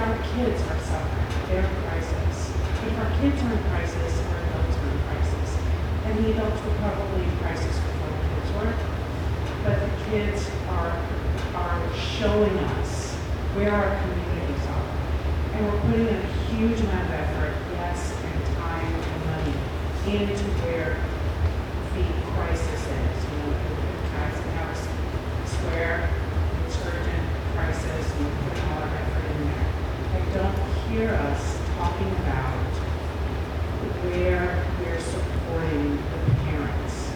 our kids are suffering. They're in crisis. If our kids are in crisis, our adults are in crisis. And the adults were probably in crisis before the kids were. But the kids are showing us where our communities are. And we're putting a huge amount of effort, yes, and time and money into where the crisis is. You know, the House Square, Sturgeon crisis, and we're putting all our effort in there. I don't hear us talking about where we're supporting the parents,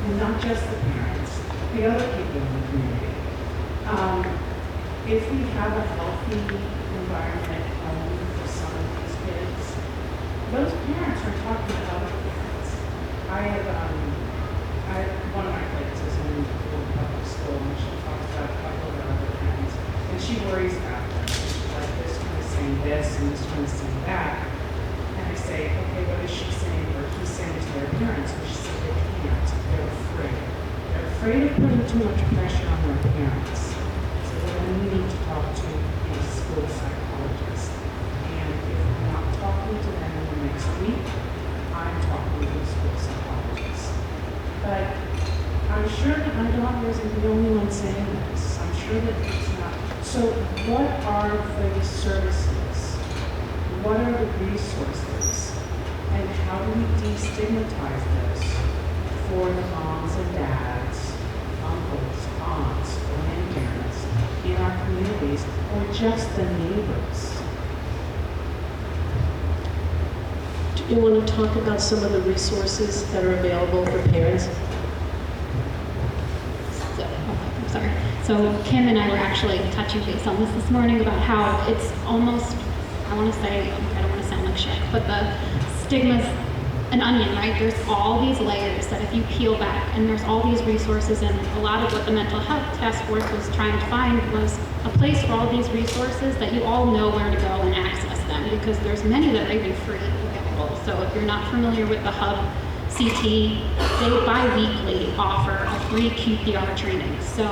and not just the parents, the other people in the community. If we have a healthy environment at home for some of these kids, those parents are talking to other parents. I have one of my kids is in public school, and she talks about a couple of her other friends, and she worries about them. She's like, this one is saying this, and this one is saying that. And I say, okay, what is she saying, or he's saying to their parents? And she said, they can't. They're afraid. They're afraid of putting too much pressure on their parents. So then we need to talk to a school psychologist. And if we're not talking to them in the next week, I'm talking to a school psychologist. But I'm sure that my daughter isn't the only one saying this. I'm sure that it's not. So what are the services? What are the resources? And how do we destigmatize this for the moms and dads, uncles, aunts, grandparents in our communities, or just the neighbors? you want to talk about some of the resources that are available for parents? I'm sorry. So Kim and I were actually touching base on this morning about how it's almost, I want to say, I don't want to sound like shit, but the stigma's an onion, right? There's all these layers that if you peel back, and there's all these resources, and a lot of what the mental health task force was trying to find was a place for all these resources that you all know where to go and access them, because there's many that are even free available. So if you're not familiar with the Hub CT, they bi-weekly offer a free QPR training. So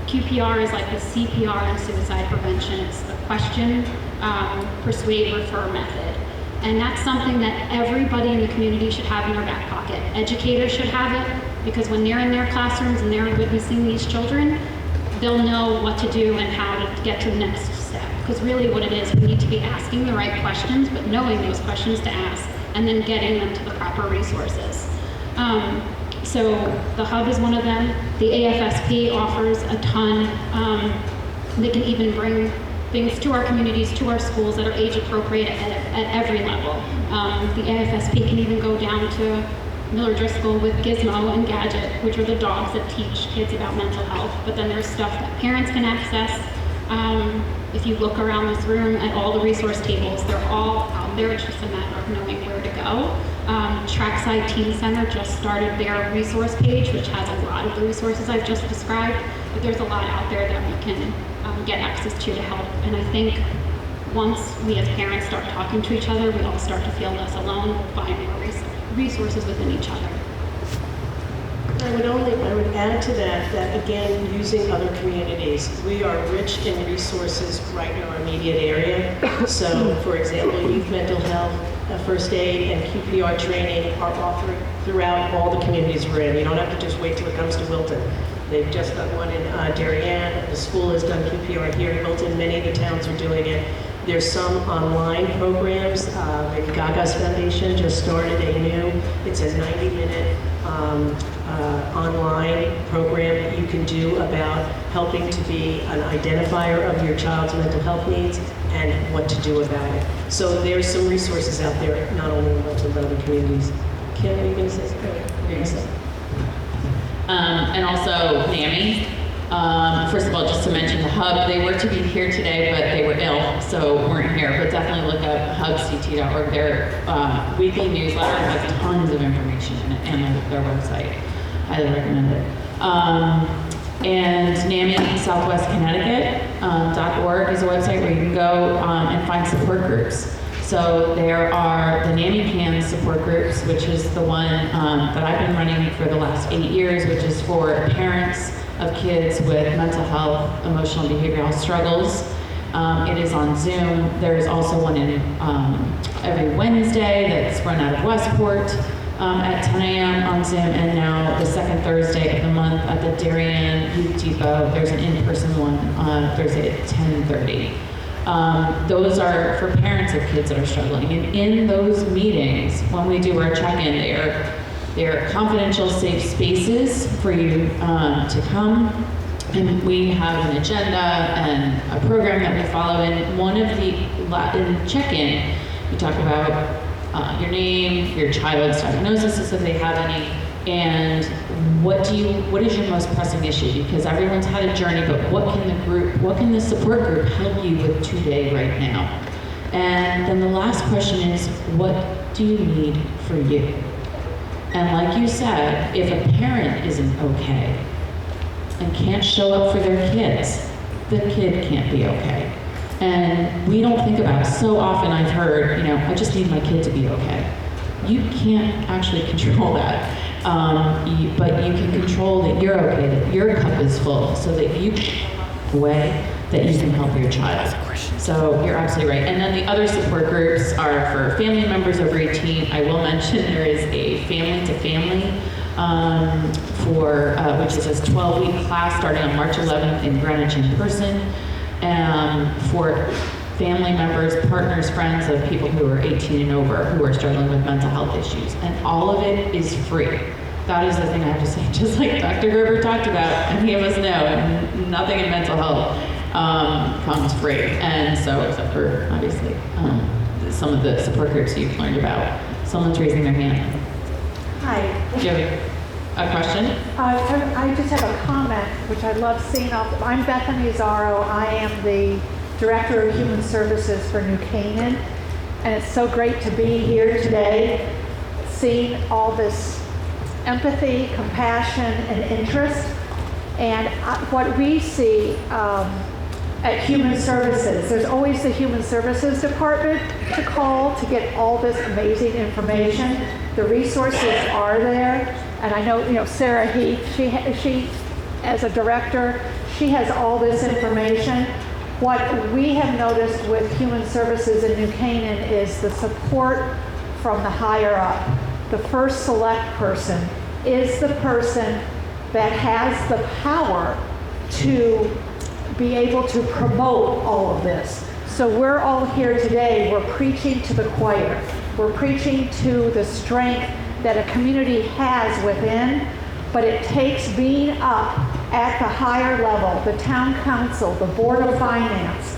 QPR is like the CPR and suicide prevention. It's the question, persuade, refer method. And that's something that everybody in the community should have in their back pocket. Educators should have it, because when they're in their classrooms and they're witnessing these children, they'll know what to do and how to get to the next step. Because really what it is, we need to be asking the right questions, but knowing those questions to ask, and then getting them to the proper resources. So the Hub is one of them. The AFSP offers a ton. They can even bring things to our communities, to our schools that are age appropriate at every level. The AFSP can even go down to Miller Driscoll with Gizmo and Gadget, which are the dogs that teach kids about mental health. But then there's stuff that parents can access. If you look around this room at all the resource tables, they're all out there. It's just a matter of knowing where to go. Trackside Teen Center just started their resource page, which has a lot of the resources I've just described, but there's a lot out there that we can get access to help. And I think once we as parents start talking to each other, we all start to feel less alone, find more resources within each other. I would add to that again, using other communities. We are rich in resources right in our immediate area. So, for example, youth mental health, first aid, and QPR training are offered throughout all the communities we're in. You don't have to just wait till it comes to Wilton. They've just done one in Darien. The school has done QPR here in Wilton. Many of the towns are doing it. There's some online programs. Maybe Gaga's Foundation just started a new, it's a 90-minute online program that you can do about helping to be an identifier of your child's mental health needs and what to do about it. So there's some resources out there, not only in Wilton, but other communities. Kim, are you going to say something? And also NAMI. First of all, just to mention the Hub, they were to be here today, but they were ill, so weren't here. But definitely look up hubct.org. Their weekly newsletter has tons of information in it, and their website. Highly recommend it. And NAMI Southwest Connecticut .org is a website where you can go and find support groups. So there are the NAMI PAN support groups, which is the one that I've been running for the last 8 years, which is for parents of kids with mental health, emotional, and behavioral struggles. It is on Zoom. There's also one in every Wednesday that's run out of Westport at 10 a.m. on Zoom, and now the second Thursday of the month at the Darien Youth Depot, there's an in-person one on Thursday at 10:30. Those are for parents of kids that are struggling. And in those meetings, when we do our check-in, they're confidential, safe spaces for you to come. And we have an agenda and a program that we follow. And one of the, in check-in, we talk about your name, your child's diagnosis, if they have any, and what is your most pressing issue? Because everyone's had a journey, but what can the support group help you with today, right now? And then the last question is, what do you need for you? And like you said, if a parent isn't okay and can't show up for their kids, the kid can't be okay. And we don't think about it. So often I've heard, I just need my kid to be okay. You can't actually control that. But you can control that you're okay, that your cup is full, so that you can way that you can help your child. So you're absolutely right. And then the other support groups are for family members over 18. I will mention there is a family to family which is a 12-week class starting on March 11th in Greenwich in person for family members, partners, friends of people who are 18 and over who are struggling with mental health issues. And all of it is free. That is the thing I have to say. Just like Dr. Gerber talked about, and many of us know, nothing in mental health comes free. And so, except for, obviously, some of the support groups you've learned about. Someone's raising their hand. Hi. Do you have a question? I just have a comment, which I love seeing off. I'm Bethany Zaro. I am the Director of Human Services for New Canaan. And it's so great to be here today, seeing all this empathy, compassion, and interest. And what we see at Human Services, there's always the Human Services Department to call to get all this amazing information. The resources are there, and I know, Sarah Heath, she as a director, she has all this information. What we have noticed with Human Services in New Canaan is the support from the higher up. The first select person is the person that has the power to be able to promote all of this. So we're all here today, we're preaching to the choir. We're preaching to the strength that a community has within, but it takes being up at the higher level, the town council, the board of finance,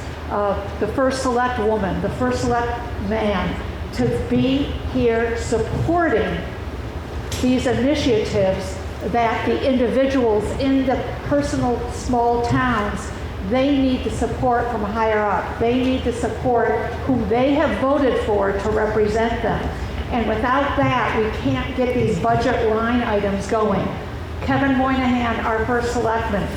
the first select woman, the first select man, to be here supporting these initiatives that the individuals in the personal small towns, they need the support from higher up. They need the support whom they have voted for to represent them. And without that, we can't get these budget line items going. Kevin Moynihan, our first selectman,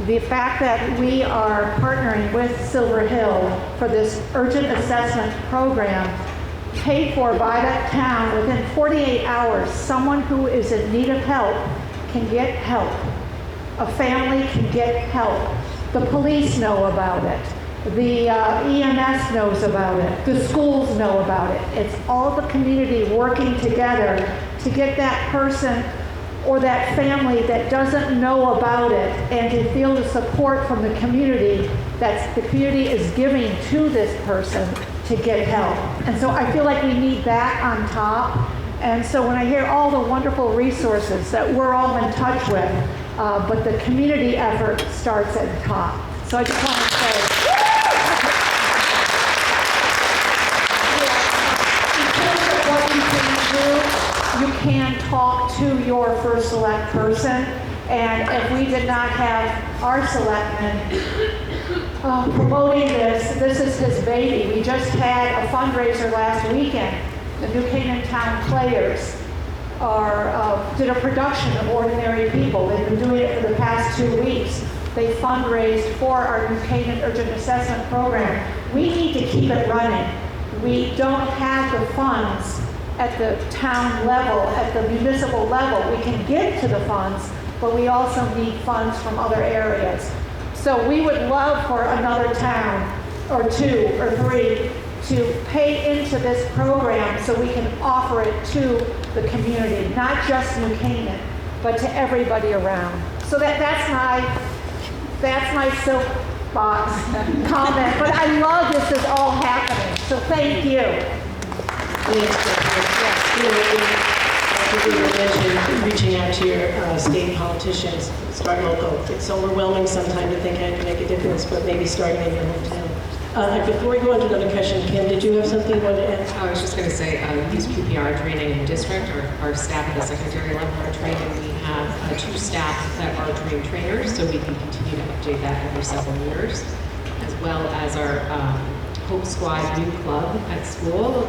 the fact that we are partnering with Silver Hill for this urgent assessment program, paid for by that town, within 48 hours, someone who is in need of help can get help. A family can get help. The police know about it. The EMS knows about it. The schools know about it. It's all the community working together to get that person or that family that doesn't know about it and to feel the support from the community that the community is giving to this person to get help. And so I feel like we need that on top. And so when I hear all the wonderful resources that we're all in touch with, but the community effort starts at the top. So I just want to say, you can talk to your first select person, and if we did not have our selectmen promoting this is his baby. We just had a fundraiser last weekend. The New Canaan Town Players did a production of Ordinary People. They've been doing it for the past 2 weeks. They fundraised for our New Canaan Urgent Assessment Program. We need to keep it running. We don't have the funds at the town level, at the municipal level. We can get to the funds, but we also need funds from other areas. So we would love for another town, or 2 or 3, to pay into this program so we can offer it to the community, not just New Canaan, but to everybody around. So that's my soapbox comment, but I love this is all happening, so thank you. You mentioned reaching out to your state politicians, start local. It's overwhelming sometimes to think I can make a difference, but maybe starting in your hometown. Before we go on to another question, Kim, did you have something you wanted to add? I was just going to say, use QPR training in the district. Our staff at the secondary level are training. We have 2 staff that are trained trainers, so we can continue to update that every several years, as well as our Hope Squad new club at school.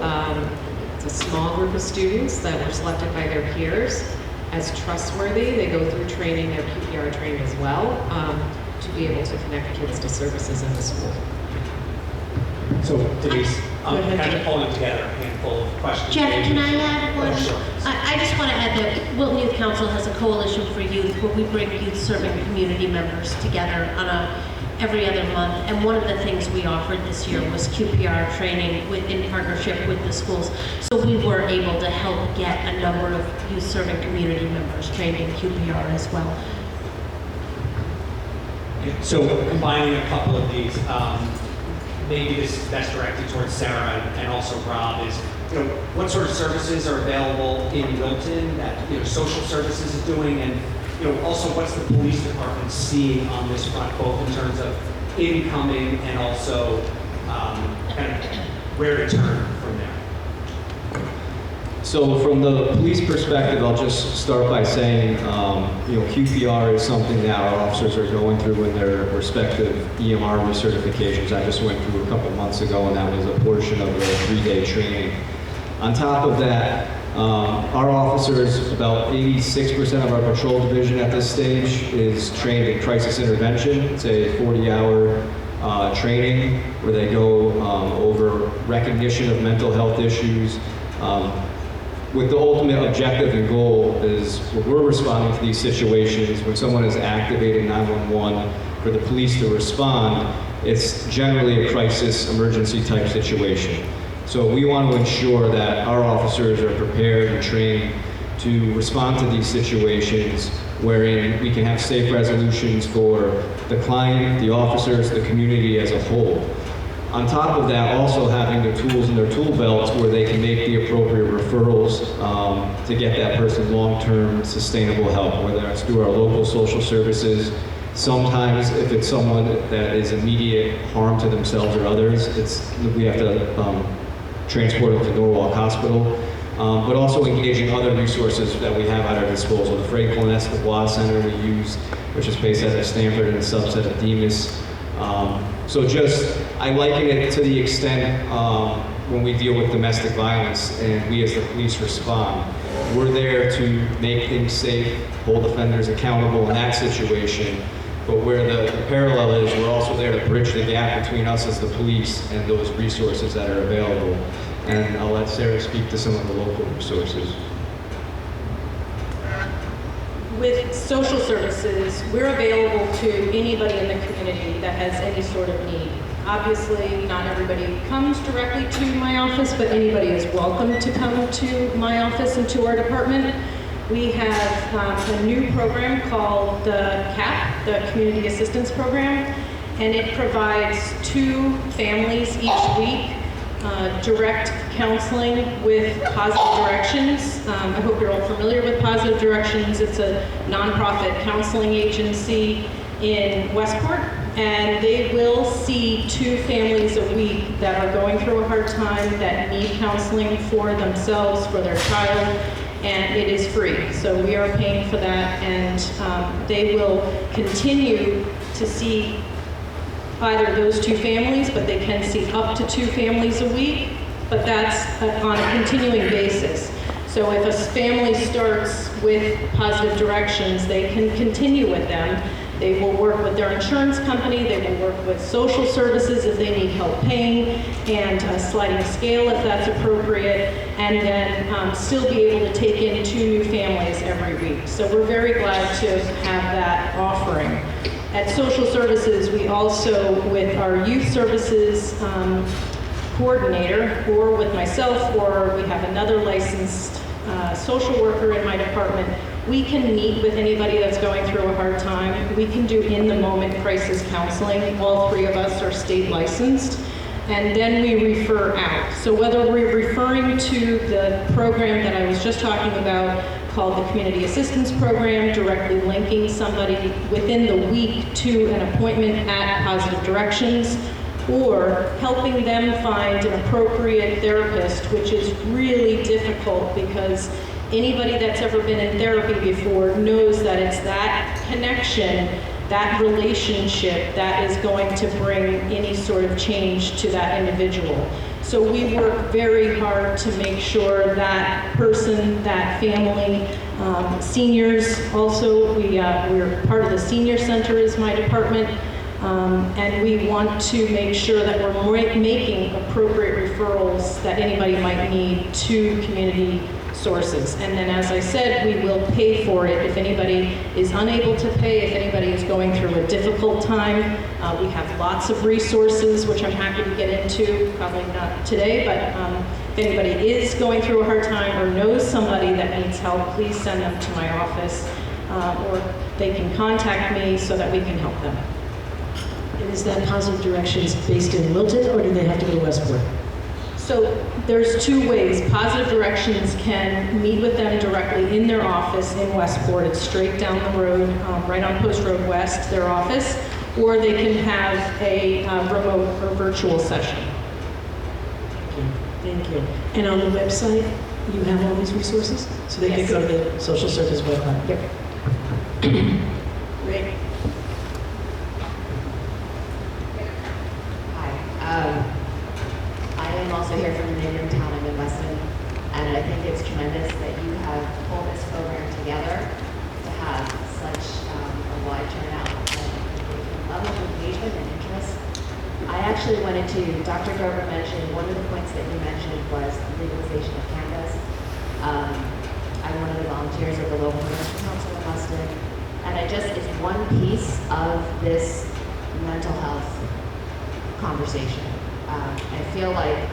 It's a small group of students that were selected by their peers as trustworthy. They go through training, their QPR training as well, to be able to connect kids to services in the school. So Denise, kind of pulling together a handful of questions. Jeff, can I add one? Oh, sure. I just want to add that Wilton Youth Council has a coalition for youth where we bring youth-serving community members together on every other month. And one of the things we offered this year was QPR training in partnership with the schools. So we were able to help get a number of youth-serving community members trained in QPR as well. So combining a couple of these, maybe this is best directed towards Sarah and also Rob, is what sort of services are available in Wilton that social services is doing, and also what's the police department seeing on this front, both in terms of incoming and also kind of where to turn from there. So So from the police perspective, I'll just start by saying, QPR is something that our officers are going through in their respective EMR recertifications. I just went through a couple months ago, and that was a portion of the 3-day training. On top of that, our officers, about 86% of our patrol division at this stage is trained in crisis intervention. It's a 40-hour training where they go over recognition of mental health issues, with the ultimate objective and goal is when we're responding to these situations, when someone is activating 911 for the police to respond, it's generally a crisis emergency type situation. So we want to ensure that our officers are prepared and trained to respond to these situations wherein we can have safe resolutions for the client, the officers, the community as a whole. On top of that, also having the tools in their tool belts where they can make the appropriate referrals to get that person long-term sustainable help, whether that's through our local social services. Sometimes if it's someone that is immediate harm to themselves or others, we have to transport them to Norwalk Hospital. But also engaging other resources that we have at our disposal. The Franklin S. DuBois Center we use, which is based out of Stanford and a subset of Demas. I liken it to the extent when we deal with domestic violence and we as the police respond. We're there to make things safe, hold offenders accountable in that situation, but where the parallel is, we're also there to bridge the gap between us as the police and those resources that are available. And I'll let Sarah speak to some of the local resources. With social services, we're available to anybody in the community that has any sort of need. Obviously, not everybody comes directly to my office, but anybody is welcome to come to my office and to our department. We have a new program called the CAP, the Community Assistance Program, and it provides 2 families each week direct counseling with Positive Directions. I hope you're all familiar with Positive Directions. It's a nonprofit counseling agency in Westport, and they will see 2 families a week that are going through a hard time, that need counseling for themselves, for their child, and it is free. So we are paying for that, and they will continue to see either those 2 families, but they can see up to 2 families a week, but that's on a continuing basis. So if a family starts with Positive Directions, they can continue with them. They will work with their insurance company, they will work with social services if they need help paying, and a sliding scale if that's appropriate, and then still be able to take in 2 new families every week. So we're very glad to have that offering. At social services, we also, with our youth services coordinator, or with myself, or we have another licensed social worker in my department, we can meet with anybody that's going through a hard time. We can do in-the-moment crisis counseling. All 3 of us are state licensed. And then we refer out. So whether we're referring to the program that I was just talking about, called the Community Assistance Program, directly linking somebody within the week to an appointment at Positive Directions, or helping them find an appropriate therapist, which is really difficult because anybody that's ever been in therapy before knows that it's that connection, that relationship that is going to bring any sort of change to that individual. So we work very hard to make sure that person, that family, seniors also, we're part of the senior center is my department, and we want to make sure that we're making appropriate referrals that anybody might need to community sources. And then, as I said, we will pay for it if anybody is unable to pay, if anybody is going through a difficult time. We have lots of resources, which I'm happy to get into, probably not today, but if anybody is going through a hard time or knows somebody that needs help, please send them to my office, or they can contact me so that we can help them. And is that Positive Directions based in Wilton, or do they have to go to Westport? So there's 2 ways. Positive Directions can meet with them directly in their office in Westport. It's straight down the road, right on Post Road West, their office, or they can have a remote or virtual session. Thank you. And on the website? you have all these resources? So they can go to the social service website? Yep. Great. Hi. I am also here from the neighboring town of Weston, and I think it's tremendous that you have pulled this program together to have such a wide turnout and level of engagement and interest. I actually wanted to, Dr. Gerber mentioned, one of the points that you mentioned was legalization of cannabis. I'm one of the volunteers of the local Nursery Council in Weston, and it's one piece of this mental health conversation. I feel like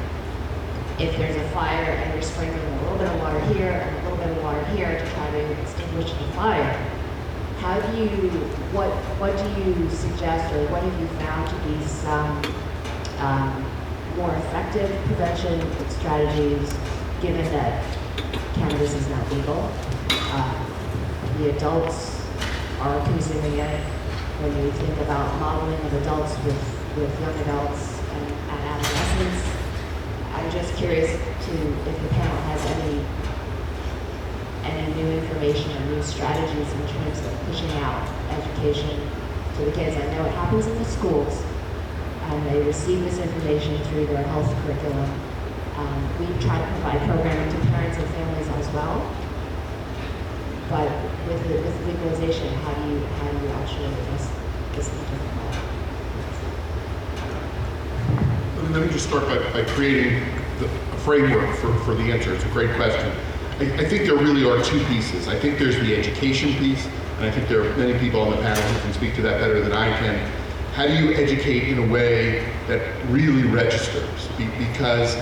if there's a fire and you're sprinkling a little bit of water here and a little bit of water here to try to extinguish the fire, what do you suggest, or what have you found to be some more effective prevention strategies, given that cannabis is not legal? The adults are consuming it. When you think about modeling of adults with young adults and adolescents, I'm just curious if the panel has any new information or new strategies in terms of pushing out education to the kids. I know it happens in the schools, and they receive this information through their health curriculum. We try to provide programming to parents and families as well. But with legalization, how do you actually address this in a different way? Let me just start by creating a framework for the answer. It's a great question. I think there really are two pieces. I think there's the education piece, and I think there are many people on the panel who can speak to that better than I can. How do you educate in a way that really registers? Because,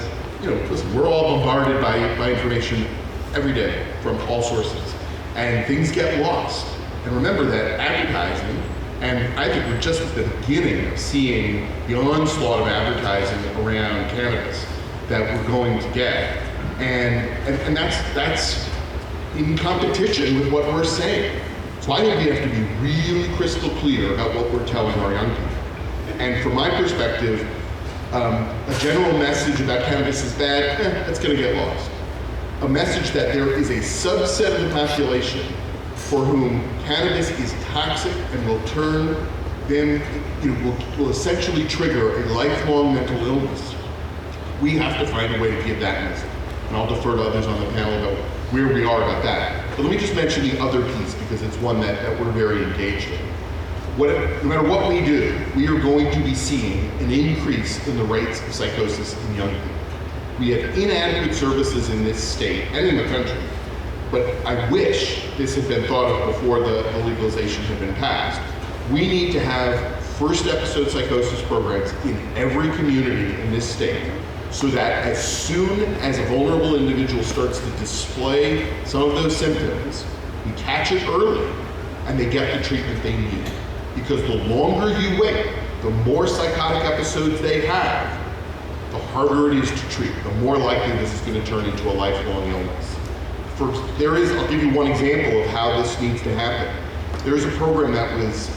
listen, we're all bombarded by information every day from all sources, and things get lost. And remember that advertising, and I think we're just at the beginning of seeing the onslaught of advertising around cannabis that we're going to get. And that's in competition with what we're saying. So I think we have to be really crystal clear about what we're telling our young people. And from my perspective, a general message about cannabis is bad, that's gonna get lost. A message that there is a subset of the population for whom cannabis is toxic and will turn them, will essentially trigger a lifelong mental illness. We have to find a way to give that message. And I'll defer to others on the panel about where we are about that. But let me just mention the other piece, because it's one that we're very engaged in. No matter what we do, we are going to be seeing an increase in the rates of psychosis in young people. We have inadequate services in this state and in the country, but I wish this had been thought of before the legalization had been passed. We need to have first episode psychosis programs in every community in this state, so that as soon as a vulnerable individual starts to display some of those symptoms, we catch it early and they get the treatment they need. Because the longer you wait, the more psychotic episodes they have, the harder it is to treat, the more likely this is going to turn into a lifelong illness. I'll give you one example of how this needs to happen. There is a program that was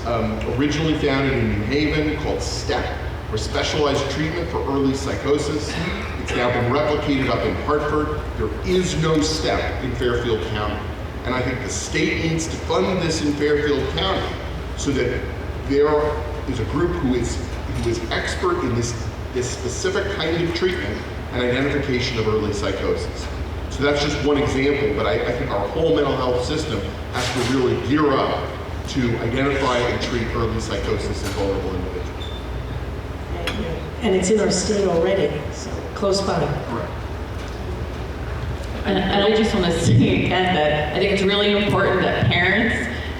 originally founded in New Haven called STEP, or Specialized Treatment for Early Psychosis. It's now been replicated up in Hartford. There is no STEP in Fairfield County. And I think the state needs to fund this in Fairfield County so that there is a group who is expert in this specific kind of treatment and identification of early psychosis. So that's just one example, but I think our whole mental health system has to really gear up to identify and treat early psychosis in vulnerable individuals. And it's in our state already, so close by. Correct. And I just want to say again that I think it's really important that parents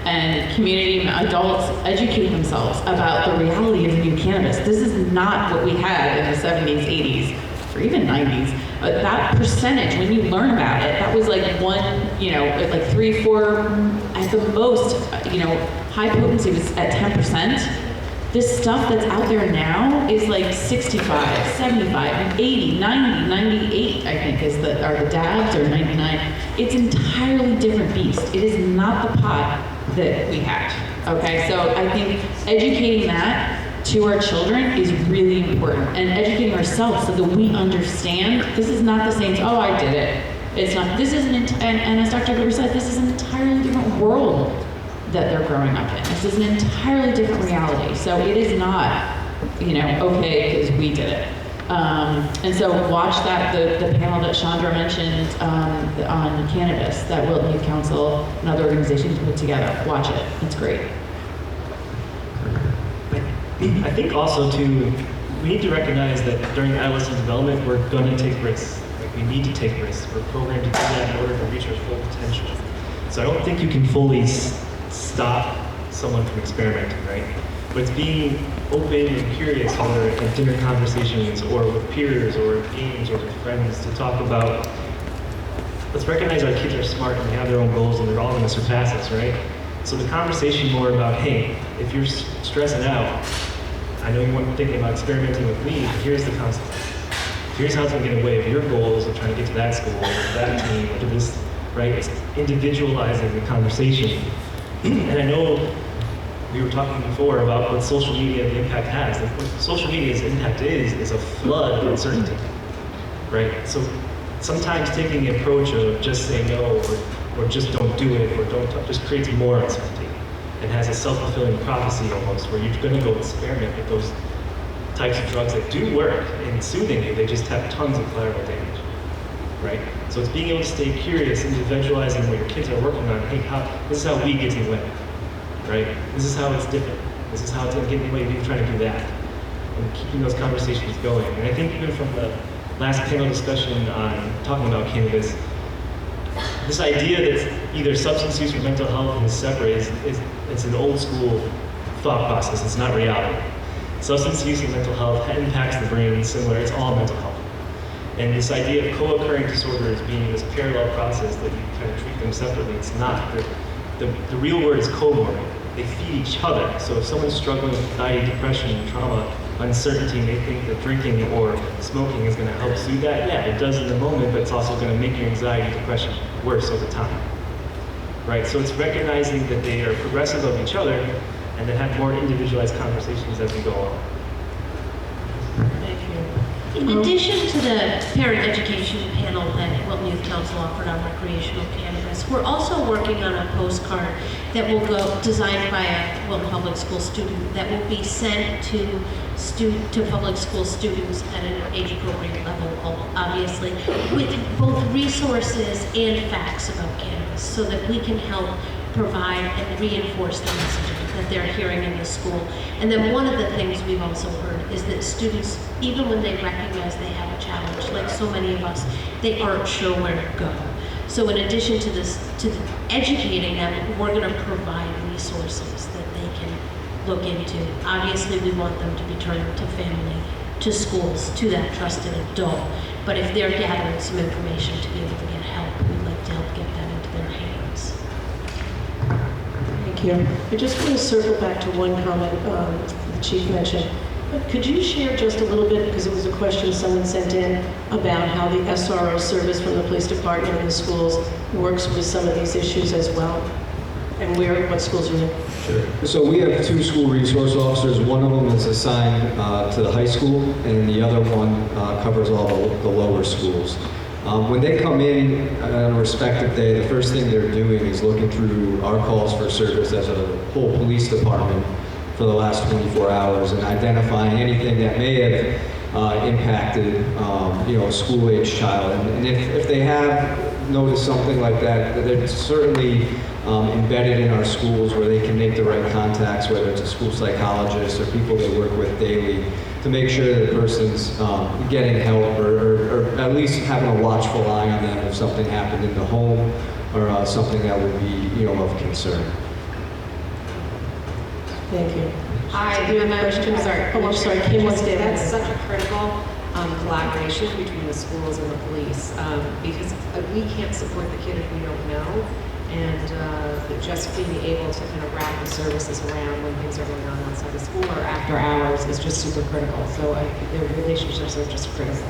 and community adults educate themselves about the reality of new cannabis. This is not what we had in the 70s, 80s, or even 90s. But that percentage, when you learn about it, that was like like 3, 4, at the most, high potency was at 10%. This stuff that's out there now is like 65, 75, 80, 90, 98, I think are the dabs, or 99. It's an entirely different beast. It is not the pot that we had, okay? So I think educating that to our children is really important, and educating ourselves so that we understand this is not the same, oh, I did it. It's not, this is and as Dr. Gruber said, this is an entirely different world that they're growing up in. This is an entirely different reality. So it is not, okay, because we did it. And so watch that, the panel that Chandra mentioned on cannabis that Wilton Youth Council and other organizations put together. Watch it. It's great. I think also too, we need to recognize that during adolescent development, we're going to take risks. Like, we need to take risks. We're programmed to do that in order to reach our full potential. So I don't think you can fully stop someone from experimenting, right? But it's being open and curious, whether at dinner conversations or with peers or at games or with friends, to talk about, let's recognize our kids are smart and they have their own goals and they're all going to surpass us, right? So the conversation more about, hey, if you're stressing out, I know you weren't thinking about experimenting with me, but here's the consequence. Here's how it's going to get away of your goals of trying to get to that school or to that team or to this, right? It's individualizing the conversation. And I know we were talking before about what social media, the impact has. And what social media's impact is a flood of uncertainty, right? So sometimes taking the approach of just say no or just don't do it or don't just creates more uncertainty. It has a self-fulfilling prophecy almost, where you're going to go experiment with those types of drugs that do work in soothing you. They just have tons of collateral damage, right? So it's being able to stay curious, individualizing what your kids are working on. Hey, this is how we get to win, right? This is how it's different. This is how it's going to get in the way of you trying to do that. And keeping those conversations going. And I think even from the last panel discussion on talking about cannabis, this idea that either substance use or mental health is separate it's an old school thought process. It's not reality. Substance use and mental health impacts the brain similar. It's all mental health. And this idea of co-occurring disorders being this parallel process that you kind of treat them separately, it's not. The real word is comorbid. They feed each other. So if someone's struggling with anxiety, depression, trauma, uncertainty, and they think that drinking or smoking is going to help soothe that, yeah, it does in the moment, but it's also going to make your anxiety, depression worse over time. Right? So it's recognizing that they are progressive of each other and then have more individualized conversations as we go on. Thank you. In addition to the parent education panel that Wilton Youth Council offered on recreational cannabis, we're also working on a postcard that will go, designed by a Wilton Public School student, that will be sent to public school students at an age-appropriate level, obviously, with both resources and facts about cannabis, so that we can help provide and reinforce the messaging that they're hearing in the school. And then one of the things we've also heard is that students, even when they recognize they have a challenge, like so many of us, they aren't sure where to go. So in addition to this, to educating them, we're going to provide resources that they can look into. Obviously, we want them to be turned to family, to schools, to that trusted adult. But if they're gathering some information to be able to get help, we'd like to help get that into their hands. Thank you. I just want to circle back to one comment the Chief mentioned. Could you share just a little bit, because it was a question someone sent in, about how the SRO service from the police department and the schools works with some of these issues as well? And what schools are in? Sure. So we have 2 school resource officers. One of them is assigned to the high school, and the other one covers all the lower schools. When they come in on a respective day, the first thing they're doing is looking through our calls for service as a whole police department for the last 24 hours and identifying anything that may have impacted a school-age child. And if they have noticed something like that, they're certainly embedded in our schools where they can make the right contacts, whether it's a school psychologist or people they work with daily, to make sure that the person's getting help or at least having a watchful eye on them if something happened in the home or something that would be of concern. Thank you. Hi, Do you have a question? Sorry. Oh, I'm sorry. Kim wants to That's such a critical collaboration between the schools and the police, because we can't support the kid if we don't know, and just being able to kind of wrap the services around when things are going on outside of school or after hours is just super critical. So their relationships are just critical.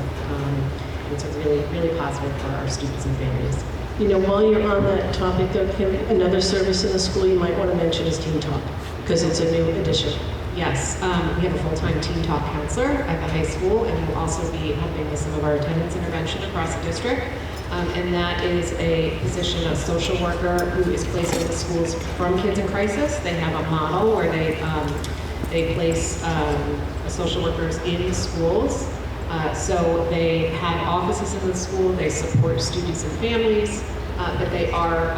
It's really, really positive for our students and families. You know, while you're on that topic, though, Kim, another service in the school you might want to mention is Teen Talk, because it's a new addition. Yes, we have a full-time Teen Talk counselor at the high school, and he will also be helping with some of our attendance intervention across the district. and that is a position of social worker who is placed in the schools from Kids in Crisis. They have a model where they place social workers in schools. So they have offices in the school, they support students and families, but they are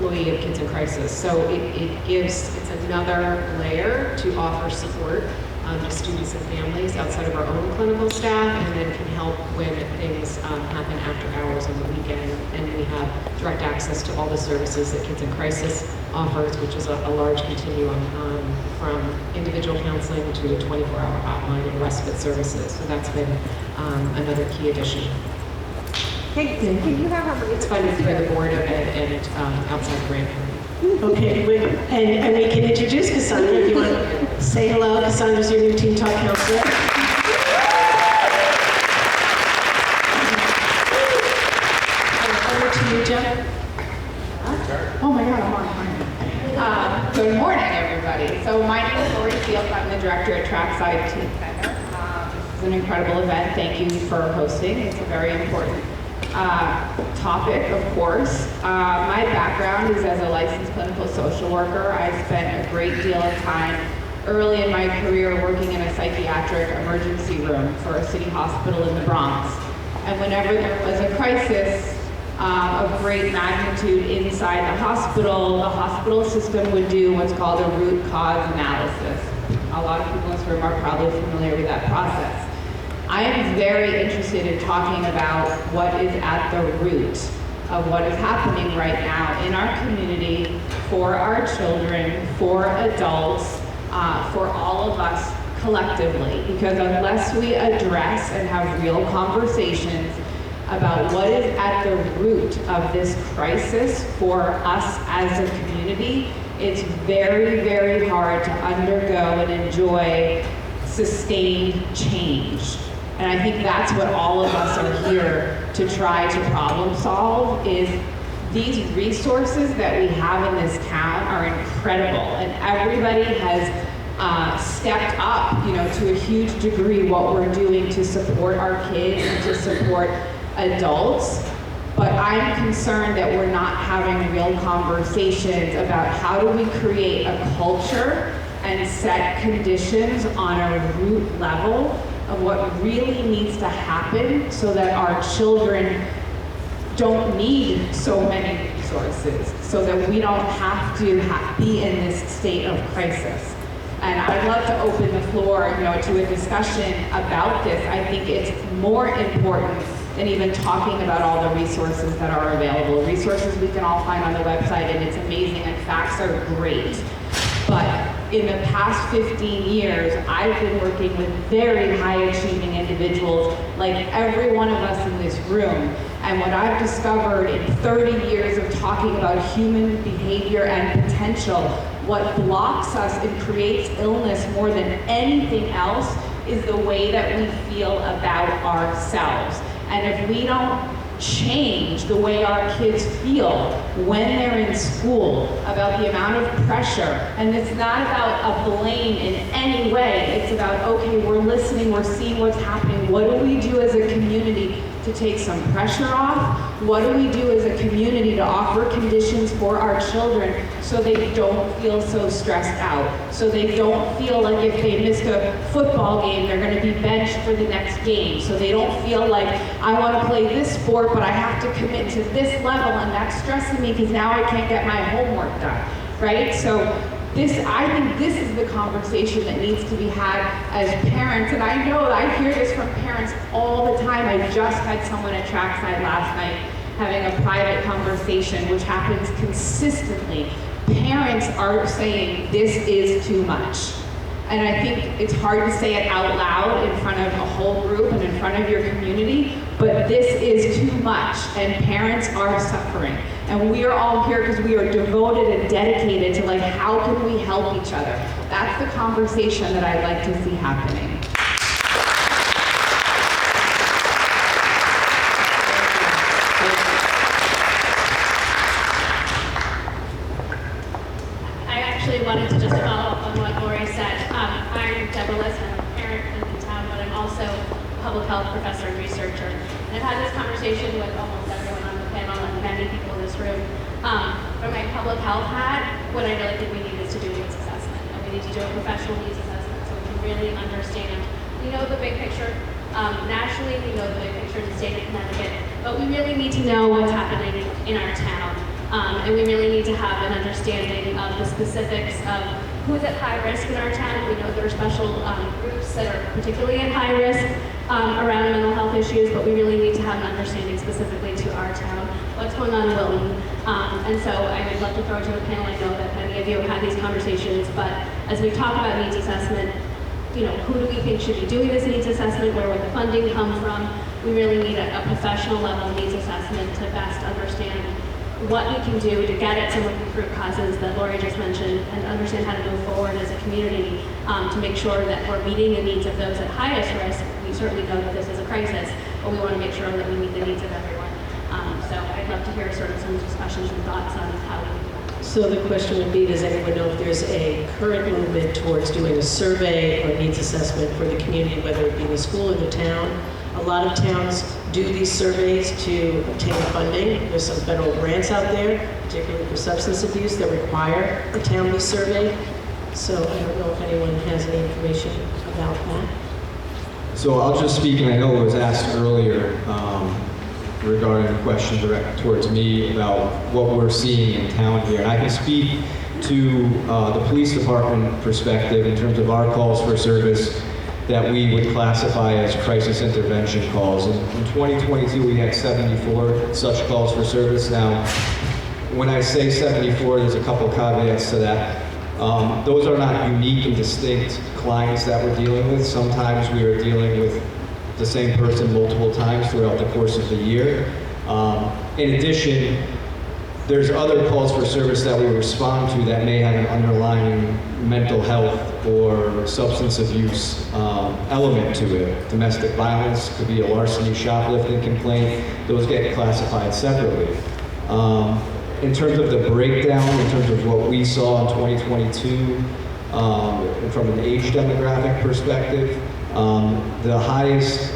employee of Kids in Crisis. So it's another layer to offer support to students and families outside of our own clinical staff, and then can help when things happen after hours on the weekend. And we have direct access to all the services that Kids in Crisis offers, which is a large continuum from individual counseling to a 24-hour hotline and respite services. So that's been another key addition. Can you have a... It's funded through the board and outside grant. Okay, and we can introduce Cassandra if you want to say hello. Cassandra's your new Teen Talk counselor. Over to you, Jeff. Oh my God, I'm on time. Good morning, everybody. So my name is Lori Fields. I'm the director at Trackside Teen Center. This is an incredible event. Thank you for hosting. It's a very important topic, of course. My background is as a licensed clinical social worker. I spent a great deal of time early in my career working in a psychiatric emergency room for a city hospital in the Bronx. And whenever there was a crisis of great magnitude inside the hospital system would do what's called a root cause analysis. A lot of people in this room are probably familiar with that process. I am very interested in talking about what is at the root of what is happening right now in our community, for our children, for adults, for all of us collectively. Because unless we address and have real conversations about what is at the root of this crisis for us as a community, it's very, very hard to undergo and enjoy sustained change. And I think that's what all of us are here to try to problem solve, is these resources that we have in this town are incredible, and everybody has stepped up, to a huge degree what we're doing to support our kids and to support adults. But I'm concerned that we're not having real conversations about how do we create a culture and set conditions on a root level of what really needs to happen so that our children don't need so many resources, so that we don't have to be in this state of crisis. And I'd love to open the floor, to a discussion about this. I think it's more important than even talking about all the resources that are available. Resources we can all find on the website, and it's amazing, and facts are great. But in the past 15 years, I've been working with very high-achieving individuals, like every one of us in this room. And what I've discovered in 30 years of talking about human behavior and potential, what blocks us and creates illness more than anything else is the way that we feel about ourselves. And if we don't change the way our kids feel when they're in school about the amount of pressure, and it's not about a blame in any way, it's about, okay, we're listening, we're seeing what's happening, what do we do as a community to take some pressure off? What do we do as a community to offer conditions for our children so they don't feel so stressed out, so they don't feel like if they missed a football game, they're going to be benched for the next game, so they don't feel like, I want to play this sport, but I have to commit to this level, and that's stressing me because now I can't get my homework done, right? So I think this is the conversation that needs to be had as parents, and I know I hear this from parents all the time. I just had someone at Trackside last night having a private conversation, which happens consistently. Parents are saying, this is too much. And I think it's hard to say it out loud in front of a whole group and in front of your community, but this is too much, and parents are suffering. And we are all here because we are devoted and dedicated to how can we help each other? That's the conversation that I'd like to see happening. I actually wanted to just follow up on what Lori said. I'm Deborah Liss, I'm a parent in the town, but I'm also a public health professor and researcher. And I've had this conversation conversation with almost everyone on the panel and many people in this room. From my public health hat, what I really think we need is to do a needs assessment. And we need to do a professional needs assessment so we can really understand. We know the big picture nationally, we know the big picture in the state of Connecticut, but we really need to know what's happening in our town. And we really need to have an understanding of the specifics of who's at high risk in our town. We know there are special groups that are particularly at high risk around mental health issues, but we really need to have an understanding specifically to our town, what's going on in Wilton. And so I would love to throw it to the panel. I know that many of you have had these conversations, but as we talk about needs assessment, you know, who do we think should be doing this needs assessment? Where would the funding come from? We really need a professional level needs assessment to best understand what we can do to get at some of the root causes that Lori just mentioned and understand how to move forward as a community to make sure that we're meeting the needs of those at highest risk. We certainly know that this is a crisis, but we want to make sure that we meet the needs of everyone. So I'd love to hear sort of some discussions and thoughts on how we can do that. So the question would be, does anyone know if there's a current movement towards doing a survey or needs assessment for the community, whether it be the school or the town? A lot of towns do these surveys to obtain funding. There's some federal grants out there, particularly for substance abuse, that require a town be surveyed. So I don't know if anyone has any information about that. So I'll just speak, and I know it was asked earlier regarding a question directed towards me about what we're seeing in town here. And I can speak to the police department perspective in terms of our calls for service that we would classify as crisis intervention calls. In 2022, we had 74 such calls for service. Now, when I say 74, there's a couple caveats to that. Those are not unique and distinct clients that we're dealing with. Sometimes we are dealing with the same person multiple times throughout the course of the year. In addition, there's other calls for service that we respond to that may have an underlying mental health or substance abuse element to it. Domestic violence, could be a larceny, shoplifting complaint. Those get classified separately. In terms of the breakdown, in terms of what we saw in 2022, from an age demographic perspective, the highest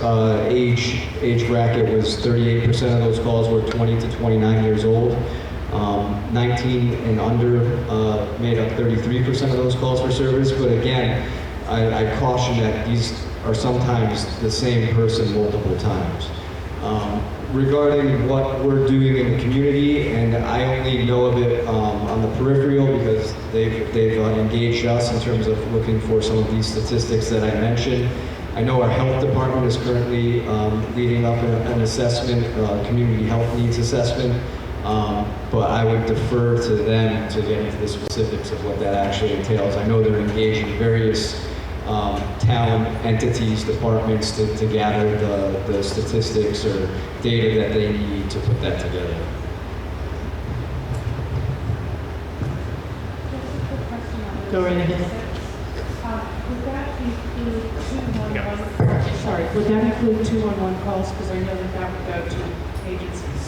age bracket was 38% of those calls were 20 to 29 years old. 19 and under made up 33% of those calls for service. But again, I caution that these are sometimes the same person multiple times. Regarding what we're doing in the community, and I only know of it on the peripheral because they've engaged us in terms of looking for some of these statistics that I mentioned. I know our health department is currently leading up an assessment, community health needs assessment, but I would defer to them to get into the specifics of what that actually entails. I know they're engaged in various town entities, departments to gather the statistics or data that they need to put that together. Go right ahead. Would that include 211 calls? Because I know that would go to agencies.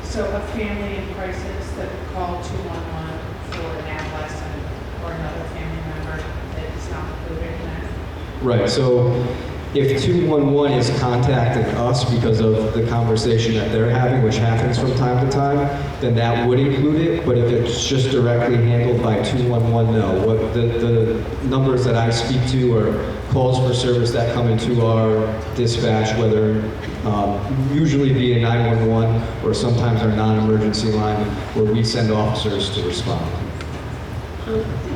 So a family in crisis that would call 211 for an adolescent or another family member that is not included in that? Right, so if 211 is contacting us because of the conversation that they're having, which happens from time to time, then that would include it. But if it's just directly handled by 211, no. What the numbers that I speak to are calls for service that come into our dispatch, whether usually via 911 or sometimes our non-emergency line, where we send officers to respond.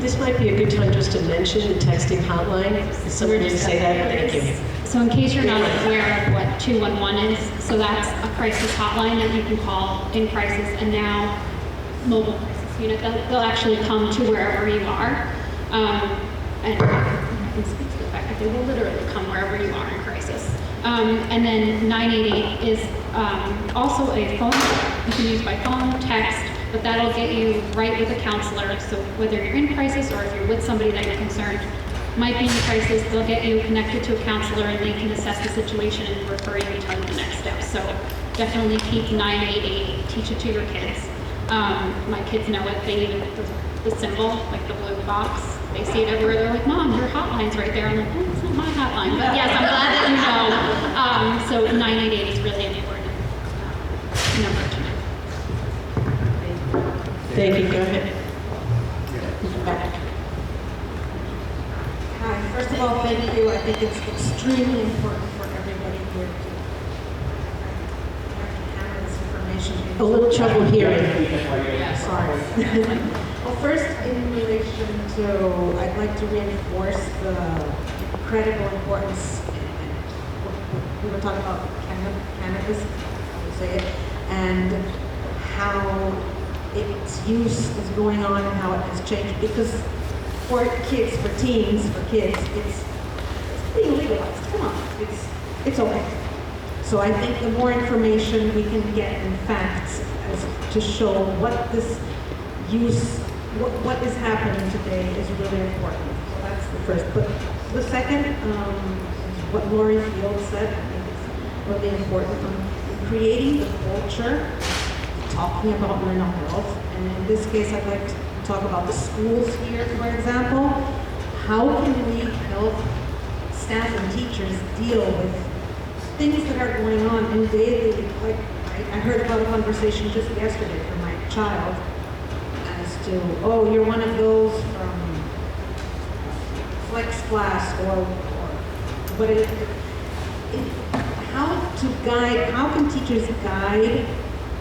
This might be a good time just to mention the texting hotline. Is someone going to say that? Thank you. So in case you're not aware of what 211 is, so that's a crisis hotline that you can call in crisis, and now mobile crisis unit, they'll actually come to wherever you are. And I can speak to the fact that they will literally come wherever you are in crisis. And then 988 is also a phone you can use by phone, text, but that'll get you right with a counselor. So whether you're in crisis or if you're with somebody that you're concerned might be in crisis, they'll get you connected to a counselor and they can assess the situation and refer you and tell you the next step. So definitely keep 988, teach it to your kids. My kids know it. They even the symbol, like the blue box. They see it everywhere. They're like, Mom, your hotline's right there. I'm like, oh, it's not my hotline. But yes, I'm glad that you know. So 988 is really Thank you, go ahead. Hi, first of all, thank you. I think it's extremely important for everybody here to have this information. A little trouble hearing. Sorry. Well, first, in relation to, I'd like to reinforce the incredible importance. We were talking about cannabis, I would say it, and how its use is going on and how it has changed. Because for kids, for teens, for kids, it's being legalized. Come on, it's okay. So I think the more information we can get in facts as to show what this use, what is happening today is really important. So that's the first. But the second, what Lori Field said, I think it's really important. Creating the culture, talking about mental health, and in this case, I'd like to talk about the schools here, for example. How can we help staff and teachers deal with things that are going on in daily, like I heard about a conversation just yesterday from my child as to, oh, you're one of those from flex class but how can teachers guide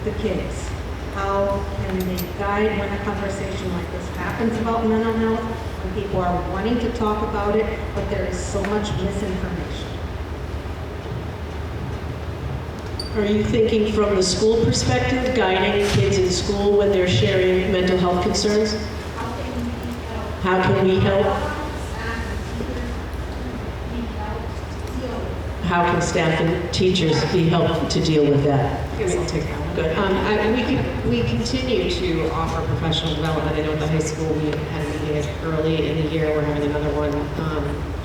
the kids? How can they guide when a conversation like this happens about mental health, when people are wanting to talk about it, but there is so much misinformation? Are you thinking from the school perspective, guiding kids in school when they're sharing mental health concerns? How can we help? How can staff and teachers be helped to deal with that? Yes, I'll take that one. Good. We continue to offer professional development. I know at the high school we had a meeting early in the year. We're having another one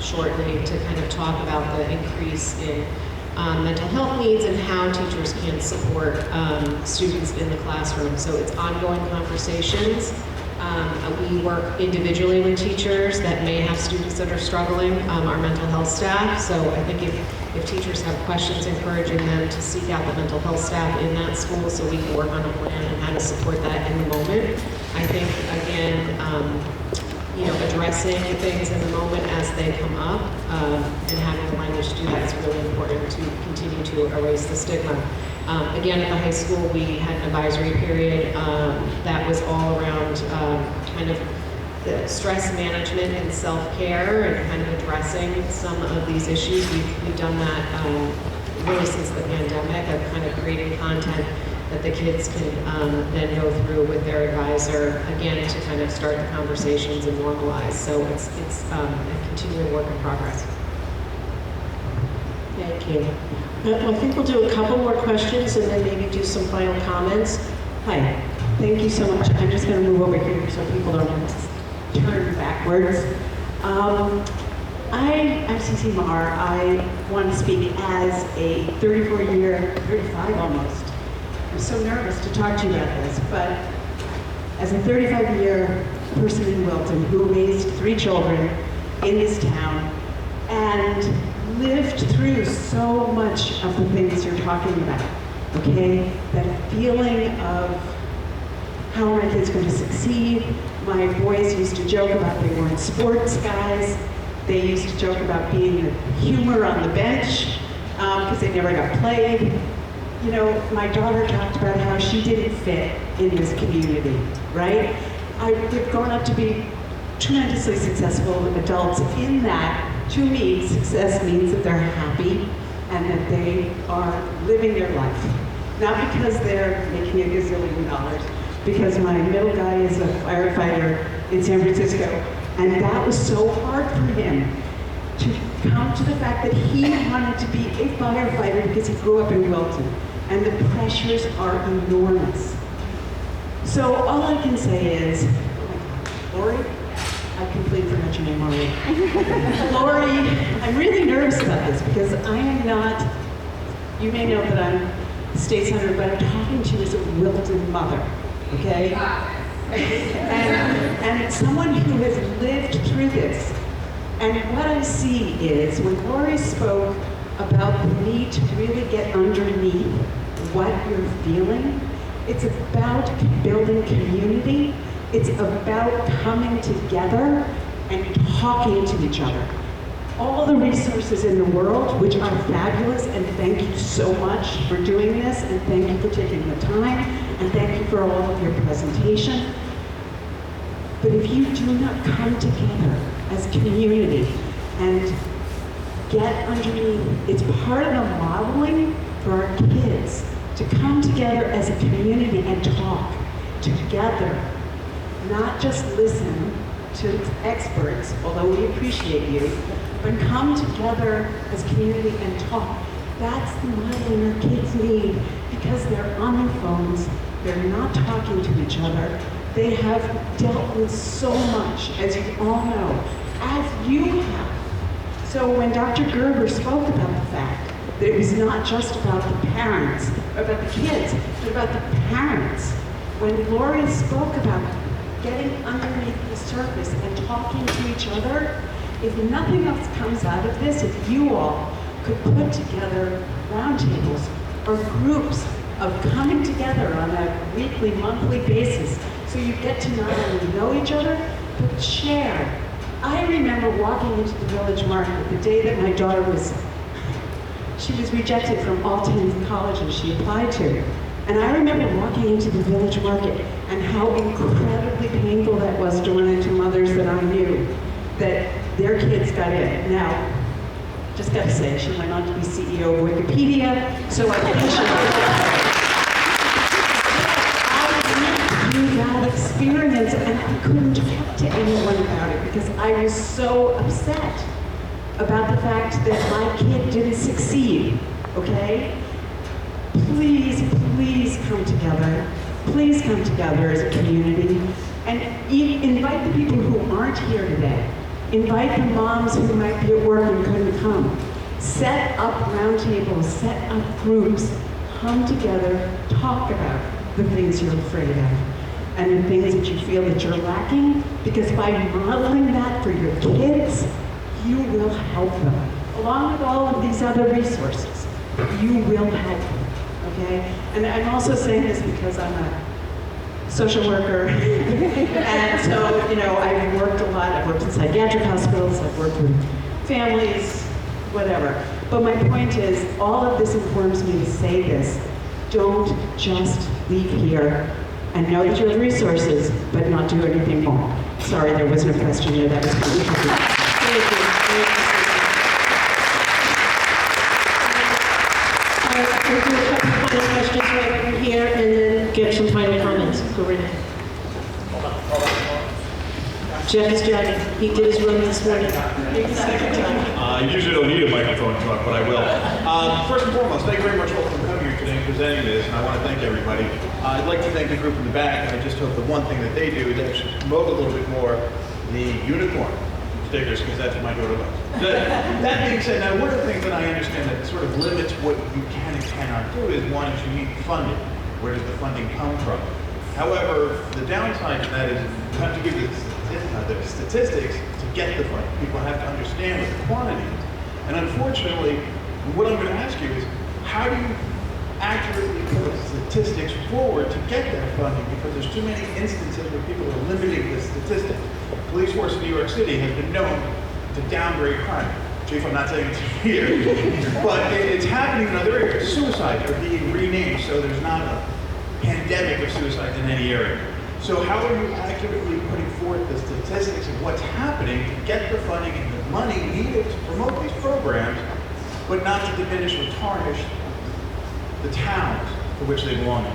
shortly to kind of talk about the increase in mental health needs and how teachers can support students in the classroom. So it's ongoing conversations. We work individually with teachers that may have students that are struggling, our mental health staff. So I think if teachers have questions, encouraging them to seek out the mental health staff in that school so we can work on a plan and how to support that in the moment. I think, again, addressing things in the moment as they come up and having the language to do that is really important to continue to erase the stigma. Again, at the high school, we had an advisory period that was all around kind of the stress management and self-care and kind of addressing some of these issues. We've done that really since the pandemic of kind of creating content that the kids can then go through with their advisor, again, to kind of start the conversations and normalize. So it's a continuing work in progress. Thank you. I think we'll do a couple more questions and then maybe do some final comments. Hi, thank you so much. I'm just going to move over here so people don't have to turn backwards. I'm Cece Maher. I want to speak as a 35 almost. I'm so nervous to talk to you about this, but as a 35-year person in Wilton who raised 3 children in this town and lived through so much of the things you're talking about, okay? That feeling of how are my kids going to succeed? My boys used to joke about they weren't sports guys. They used to joke about being the humor on the bench because they never got played. You know, my daughter talked about how she didn't fit in this community, right? We've grown up to be tremendously successful adults in that. To me, success means that they're happy and that they are living their life. Not because they're making $1 gazillion, because my middle guy is a firefighter in San Francisco, and that was so hard for him to come to the fact that he wanted to be a firefighter because he grew up in Wilton, and the pressures are enormous. So all I can say is, Lori, I completely forgot your name already. Lori, I'm really nervous about this because I am not, you may know that I'm state senator, but I'm talking to you as a Wilton mother, okay? And it's someone who has lived through this. And what I see is when Lori spoke about the need to really get underneath what you're feeling It's about building community. It's about coming together and talking to each other. All the resources in the world, which are fabulous, and thank you so much for doing this, and thank you for taking the time, and thank you for all of your presentation. But if you do not come together as a community and get underneath, it's part of the modeling for our kids to come together as a community and talk together, not just listen to experts, although we appreciate you, but come together as a community and talk. That's the modeling our kids need, because they're on their phones, they're not talking to each other. They have dealt with so much, as you all know, as you have. So when Dr. Gerber spoke about the fact that it was not just about the parents, about the kids, but about the parents, when Lori spoke about getting underneath the surface and talking to each other, if nothing else comes out of this, if you all could put together roundtables or groups of coming together on a weekly, monthly basis, so you get to not only know each other, but share. I remember walking into the Village Market the day that my daughter was rejected from all 10 colleges she applied to. And I remember walking into the Village Market and how incredibly painful that was to run into mothers that I knew that their kids got in. Now, just gotta say, she went on to be CEO of Wikipedia, so I think I went through that experience and I couldn't talk to anyone about it because I was so upset about the fact that my kid didn't succeed, okay? Please, please come together. Please come together as a community and invite the people who aren't here today. Invite the moms who might be at work and couldn't come. Set up roundtables, set up groups, come together, talk about the things you're afraid of and the things that you feel that you're lacking, because by modeling that for your kids, you will help them. Along with all of these other resources, you will help them, okay? And I'm also saying this because I'm a social worker, and so, you know, I've worked a lot. I've worked in psychiatric hospitals, I've worked with families, whatever. But my point is, all of this informs me to say this. Don't just leave here and know that you have resources, but not do anything more. Sorry, there wasn't a question there. That was kind of tricky. Thank you. We'll do a couple of final questions right over here and then get some final comments. Go right ahead. Jeff is driving. He did his run this morning. I usually don't need a microphone to talk, but I will. First and foremost, thank you very much all for coming here today and presenting this, and I want to thank everybody. I'd like to thank the group in the back, and I just hope the one thing that they do is actually promote a little bit more the unicorn stickers, because that's what my daughter loves. That being said, now one of the things that I understand that sort of limits what you can and cannot do is, one, is you need funding. Where does the funding come from? However, the downside to that is you have to give the statistics to get the funding. People have to understand what the quantity is. And unfortunately, what I'm going to ask you is, how do you accurately put statistics forward to get that funding? Because there's too many instances where people are limiting the statistics. The police force in New York City has been known to downgrade crime. Chief, I'm not saying it's here, but it's happening in other areas. Suicides are being renamed, so there's not a pandemic of suicides in any area. So how are you accurately putting forth the statistics of what's happening to get the funding and the money needed to promote these programs, but not to diminish or tarnish the towns to which they belong in?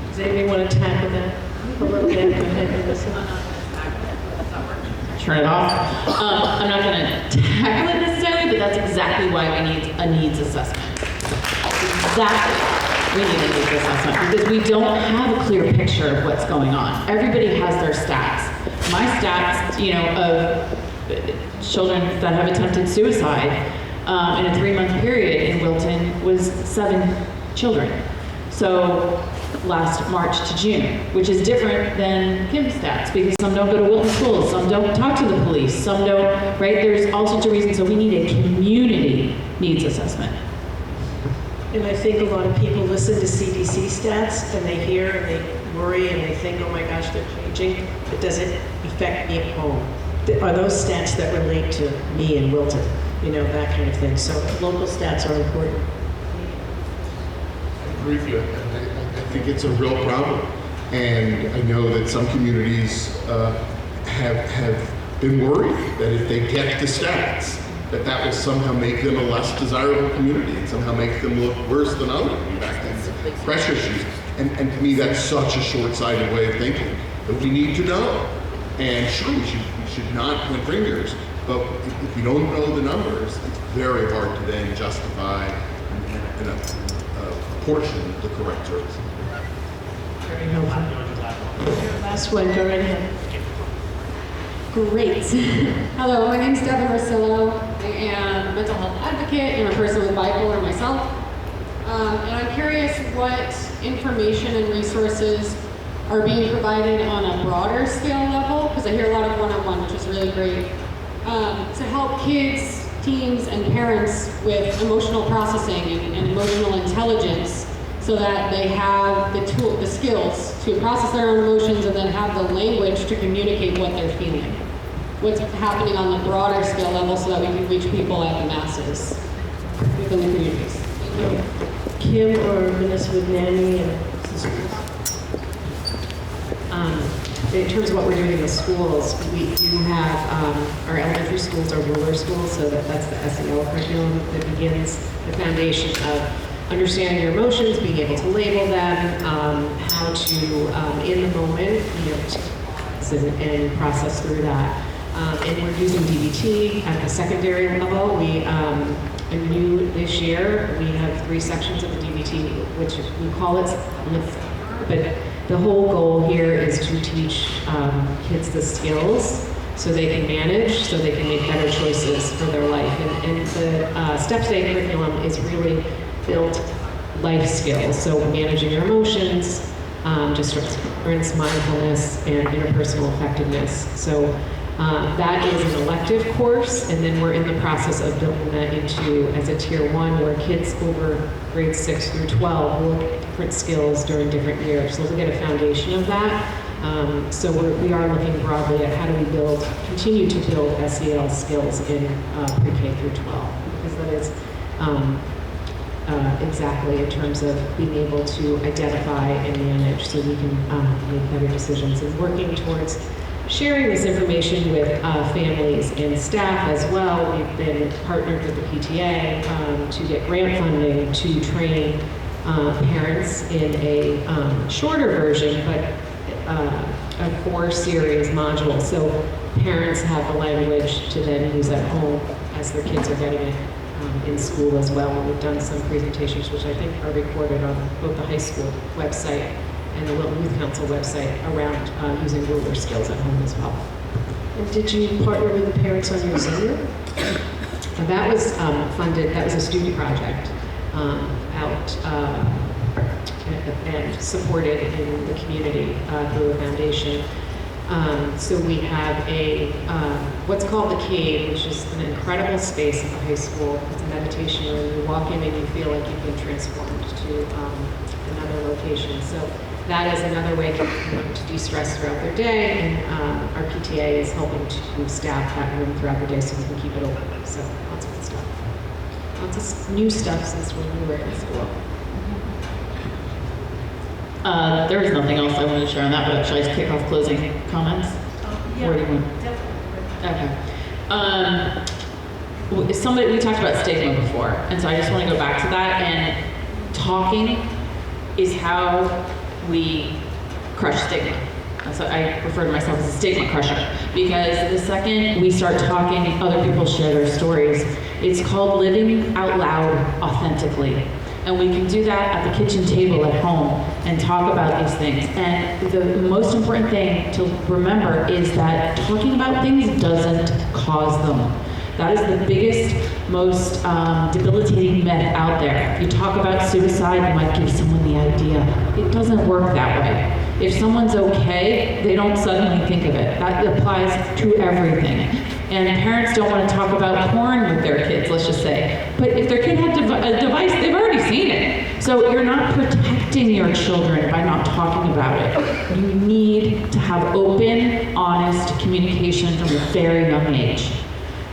Does anybody want to tackle that a little bit? Go ahead, Melissa. Turn it off. I'm not going to tackle it necessarily, but that's exactly why we need a needs assessment. Exactly. We need a needs assessment because we don't have a clear picture of what's going on. Everybody has their stats. My stats, you know, of children that have attempted suicide in a 3-month period in Wilton was 7 children. So last March to June, which is different than Kim's stats because some don't go to Wilton schools, some don't talk to the police, some don't, right? There's all sorts of reasons. So we need a community needs assessment. And I think a lot of people listen to CDC stats and they hear and they worry and they think, oh my gosh, they're changing, but does it affect me at home? Are those stats that relate to me in Wilton? You know, that kind of thing. So local stats are important. I agree with you. I think it's a real problem. And I know that some communities have been worried that if they get the stats, that will somehow make them a less desirable community and somehow make them look worse than others. Back then, pressure issues. And to me, that's such a short-sighted way of thinking. That we need to know. And sure, we should not point fingers, but if you don't know the numbers, it's very hard to then justify and apportion the correct services. Very helpful. Last one, go right ahead. Great. Hello, my name's Devin Rosillo. I am a mental health advocate and a person with bipolar myself. And I'm curious what information and resources are being provided on a broader scale level, because I hear a lot of one-on-one, which is really great, to help kids, teens, and parents with emotional processing and emotional intelligence, so that they have the skills to process their own emotions and then have the language to communicate what they're feeling. What's happening on the broader scale level so that we can reach people at the masses within the communities. Thank you. Kim or Vanessa with NAMI and in terms of what we're doing in the schools, we do have our elementary schools are ruler schools, so that's the SEL curriculum that begins the foundation of understanding your emotions, being able to label them, how to, in the moment, and process through that. And we're using DBT at the secondary level. We new this year, we have 3 sections of the DBT, which we call it LIFT. But the whole goal here is to teach kids the skills so they can manage, so they can make better choices for their life. And the Steps Day curriculum is really built life skills, so managing your emotions, discipline, mindfulness, and interpersonal effectiveness. So that is an elective course, and then we're in the process of building that into as a tier 1, where kids over grades 6 through 12 will look at different skills during different years. So they'll get a foundation of that. So we are looking broadly at how do we continue to build SEL skills in pre-K through 12, because that is exactly in terms of being able to identify and manage so we can make better decisions, and working towards sharing this information with families and staff as well. We've been partnered with the PTA to get grant funding to train parents in a shorter version, but a 4-series module. So parents have the language to then use at home as their kids are getting it in school as well. And we've done some presentations, which I think are recorded on both the high school website and the Wilton Youth Council website around using ruler skills at home as well. And did you partner with the parents on your Zoomer? That was funded, that was a student project and supported in the community through a foundation. So we have what's called the Cave, which is an incredible space at the high school. It's a meditation room. You walk in and you feel like you've been transformed to another location. So that is another way for them to de-stress throughout their day, and our PTA is helping to staff that room throughout the day so we can keep it open. So lots of good stuff. Lots of new stuff since when we were in school. There was nothing else I wanted to share on that, but should I just kick off closing comments? Yeah, Or do you want? Okay. We talked about stigma before, and so I just want to go back to that. And talking is how we crush stigma. So I refer to myself as a stigma crusher, because the second we start talking, other people share their stories. It's called living out loud authentically. And we can do that at the kitchen table at home and talk about these things. And the most important thing to remember is that talking about things doesn't cause them. That is the biggest, most debilitating myth out there. If you talk about suicide, you might give someone the idea. It doesn't work that way. If someone's okay, they don't suddenly think of it. That applies to everything. And parents don't want to talk about porn with their kids, let's just say. But if their kid had a device, they've already seen it. So you're not protecting your children by not talking about it. You need to have open, honest communication from a very young age.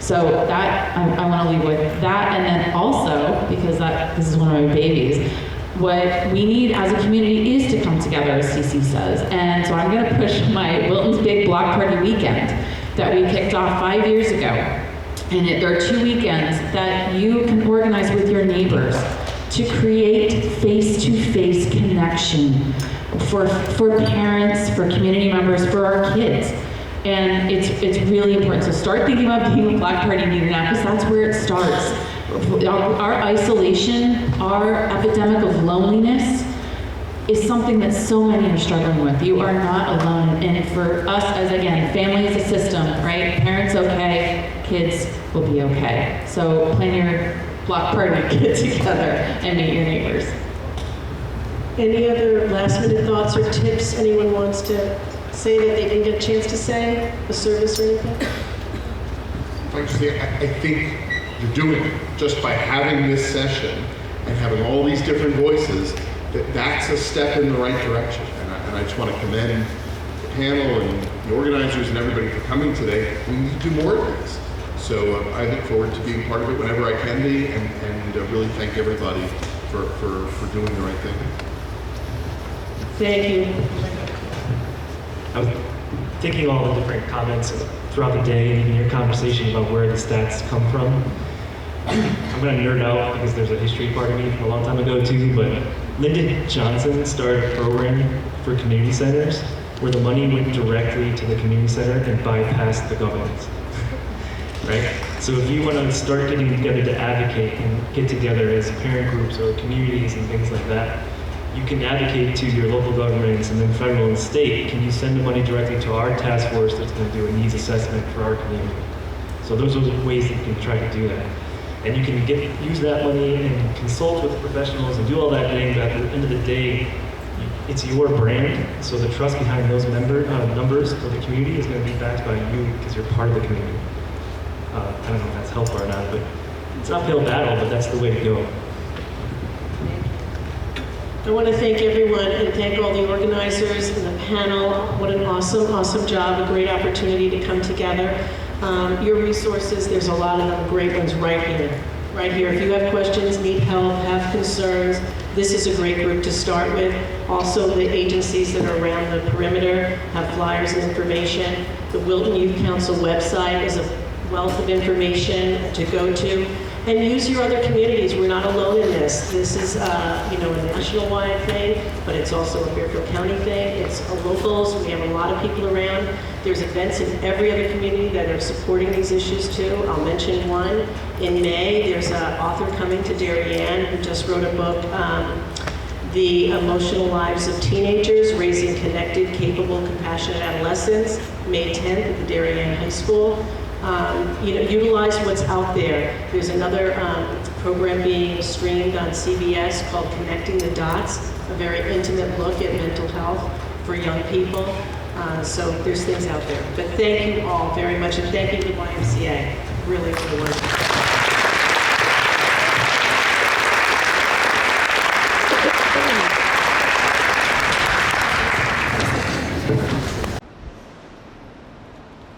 So that, I want to leave with that, and then also, because this is one of my babies, what we need as a community is to come together, as Cece says. And so I'm going to push my Wilton's Big Block Party Weekend that we kicked off 5 years ago. And there are 2 weekends that you can organize with your neighbors to create face-to-face connection for parents, for community members, for our kids. And it's really important. So start thinking about being a Block Party leader now, because that's where it starts. Our isolation, our epidemic of loneliness is something that so many are struggling with. You are not alone. And for us, as again, family is a system, right? Parents okay, kids will be okay. So plan your block party, get together, and meet your neighbors. Any other last minute thoughts or tips anyone wants to say that they didn't get a chance to say, a service or anything? I think you're doing it just by having this session and having all these different voices. That's a step in the right direction. And I just want to commend the panel and the organizers and everybody for coming today. We need to do more of this. So I look forward to being part of it whenever I can be, and really thank everybody for doing the right thing. Thank you. I was thinking all the different comments throughout the day and your conversation about where the stats come from. I'm going to nerd out because there's a history part of me from a long time ago too, but Lyndon Johnson started a program for community centers where the money went directly to the community center and bypassed the government. Right? So if you want to start getting together to advocate and get together as parent groups or communities and things like that, you can advocate to your local governments and then federal and state. Can you send the money directly to our task force that's going to do a needs assessment for our community? So those are the ways that you can try to do that. And you can use that money and consult with professionals and do all that thing, but at the end of the day, it's your brand. So the trust behind those numbers for the community is going to be backed by you because you're part of the community. I don't know if that's helpful or not, but it's an uphill battle, but that's the way to go. I want to thank everyone and thank all the organizers and the panel. What an awesome, awesome job, a great opportunity to come together. Your resources, there's a lot of great ones right here. Right here. If you have questions, need help, have concerns, this is a great group to start with. Also, the agencies that are around the perimeter have flyers and information. The Wilton Youth Council website is a wealth of information to go to. And use your other communities. We're not alone in this. This is, a national-wide thing, but it's also a Fairfield County thing. It's locals. We have a lot of people around. There's events in every other community that are supporting these issues too. I'll mention one. In May, there's an author coming to Darien who just wrote a book, The Emotional Lives of Teenagers, Raising Connected, Capable, Compassionate Adolescents, May 10th at the Darien High School. Utilize what's out there. There's another program being streamed on CBS called Connecting the Dots, a very intimate look at mental health for young people. So there's things out there. But thank you all very much, and thank you to YMCA, really, for the work.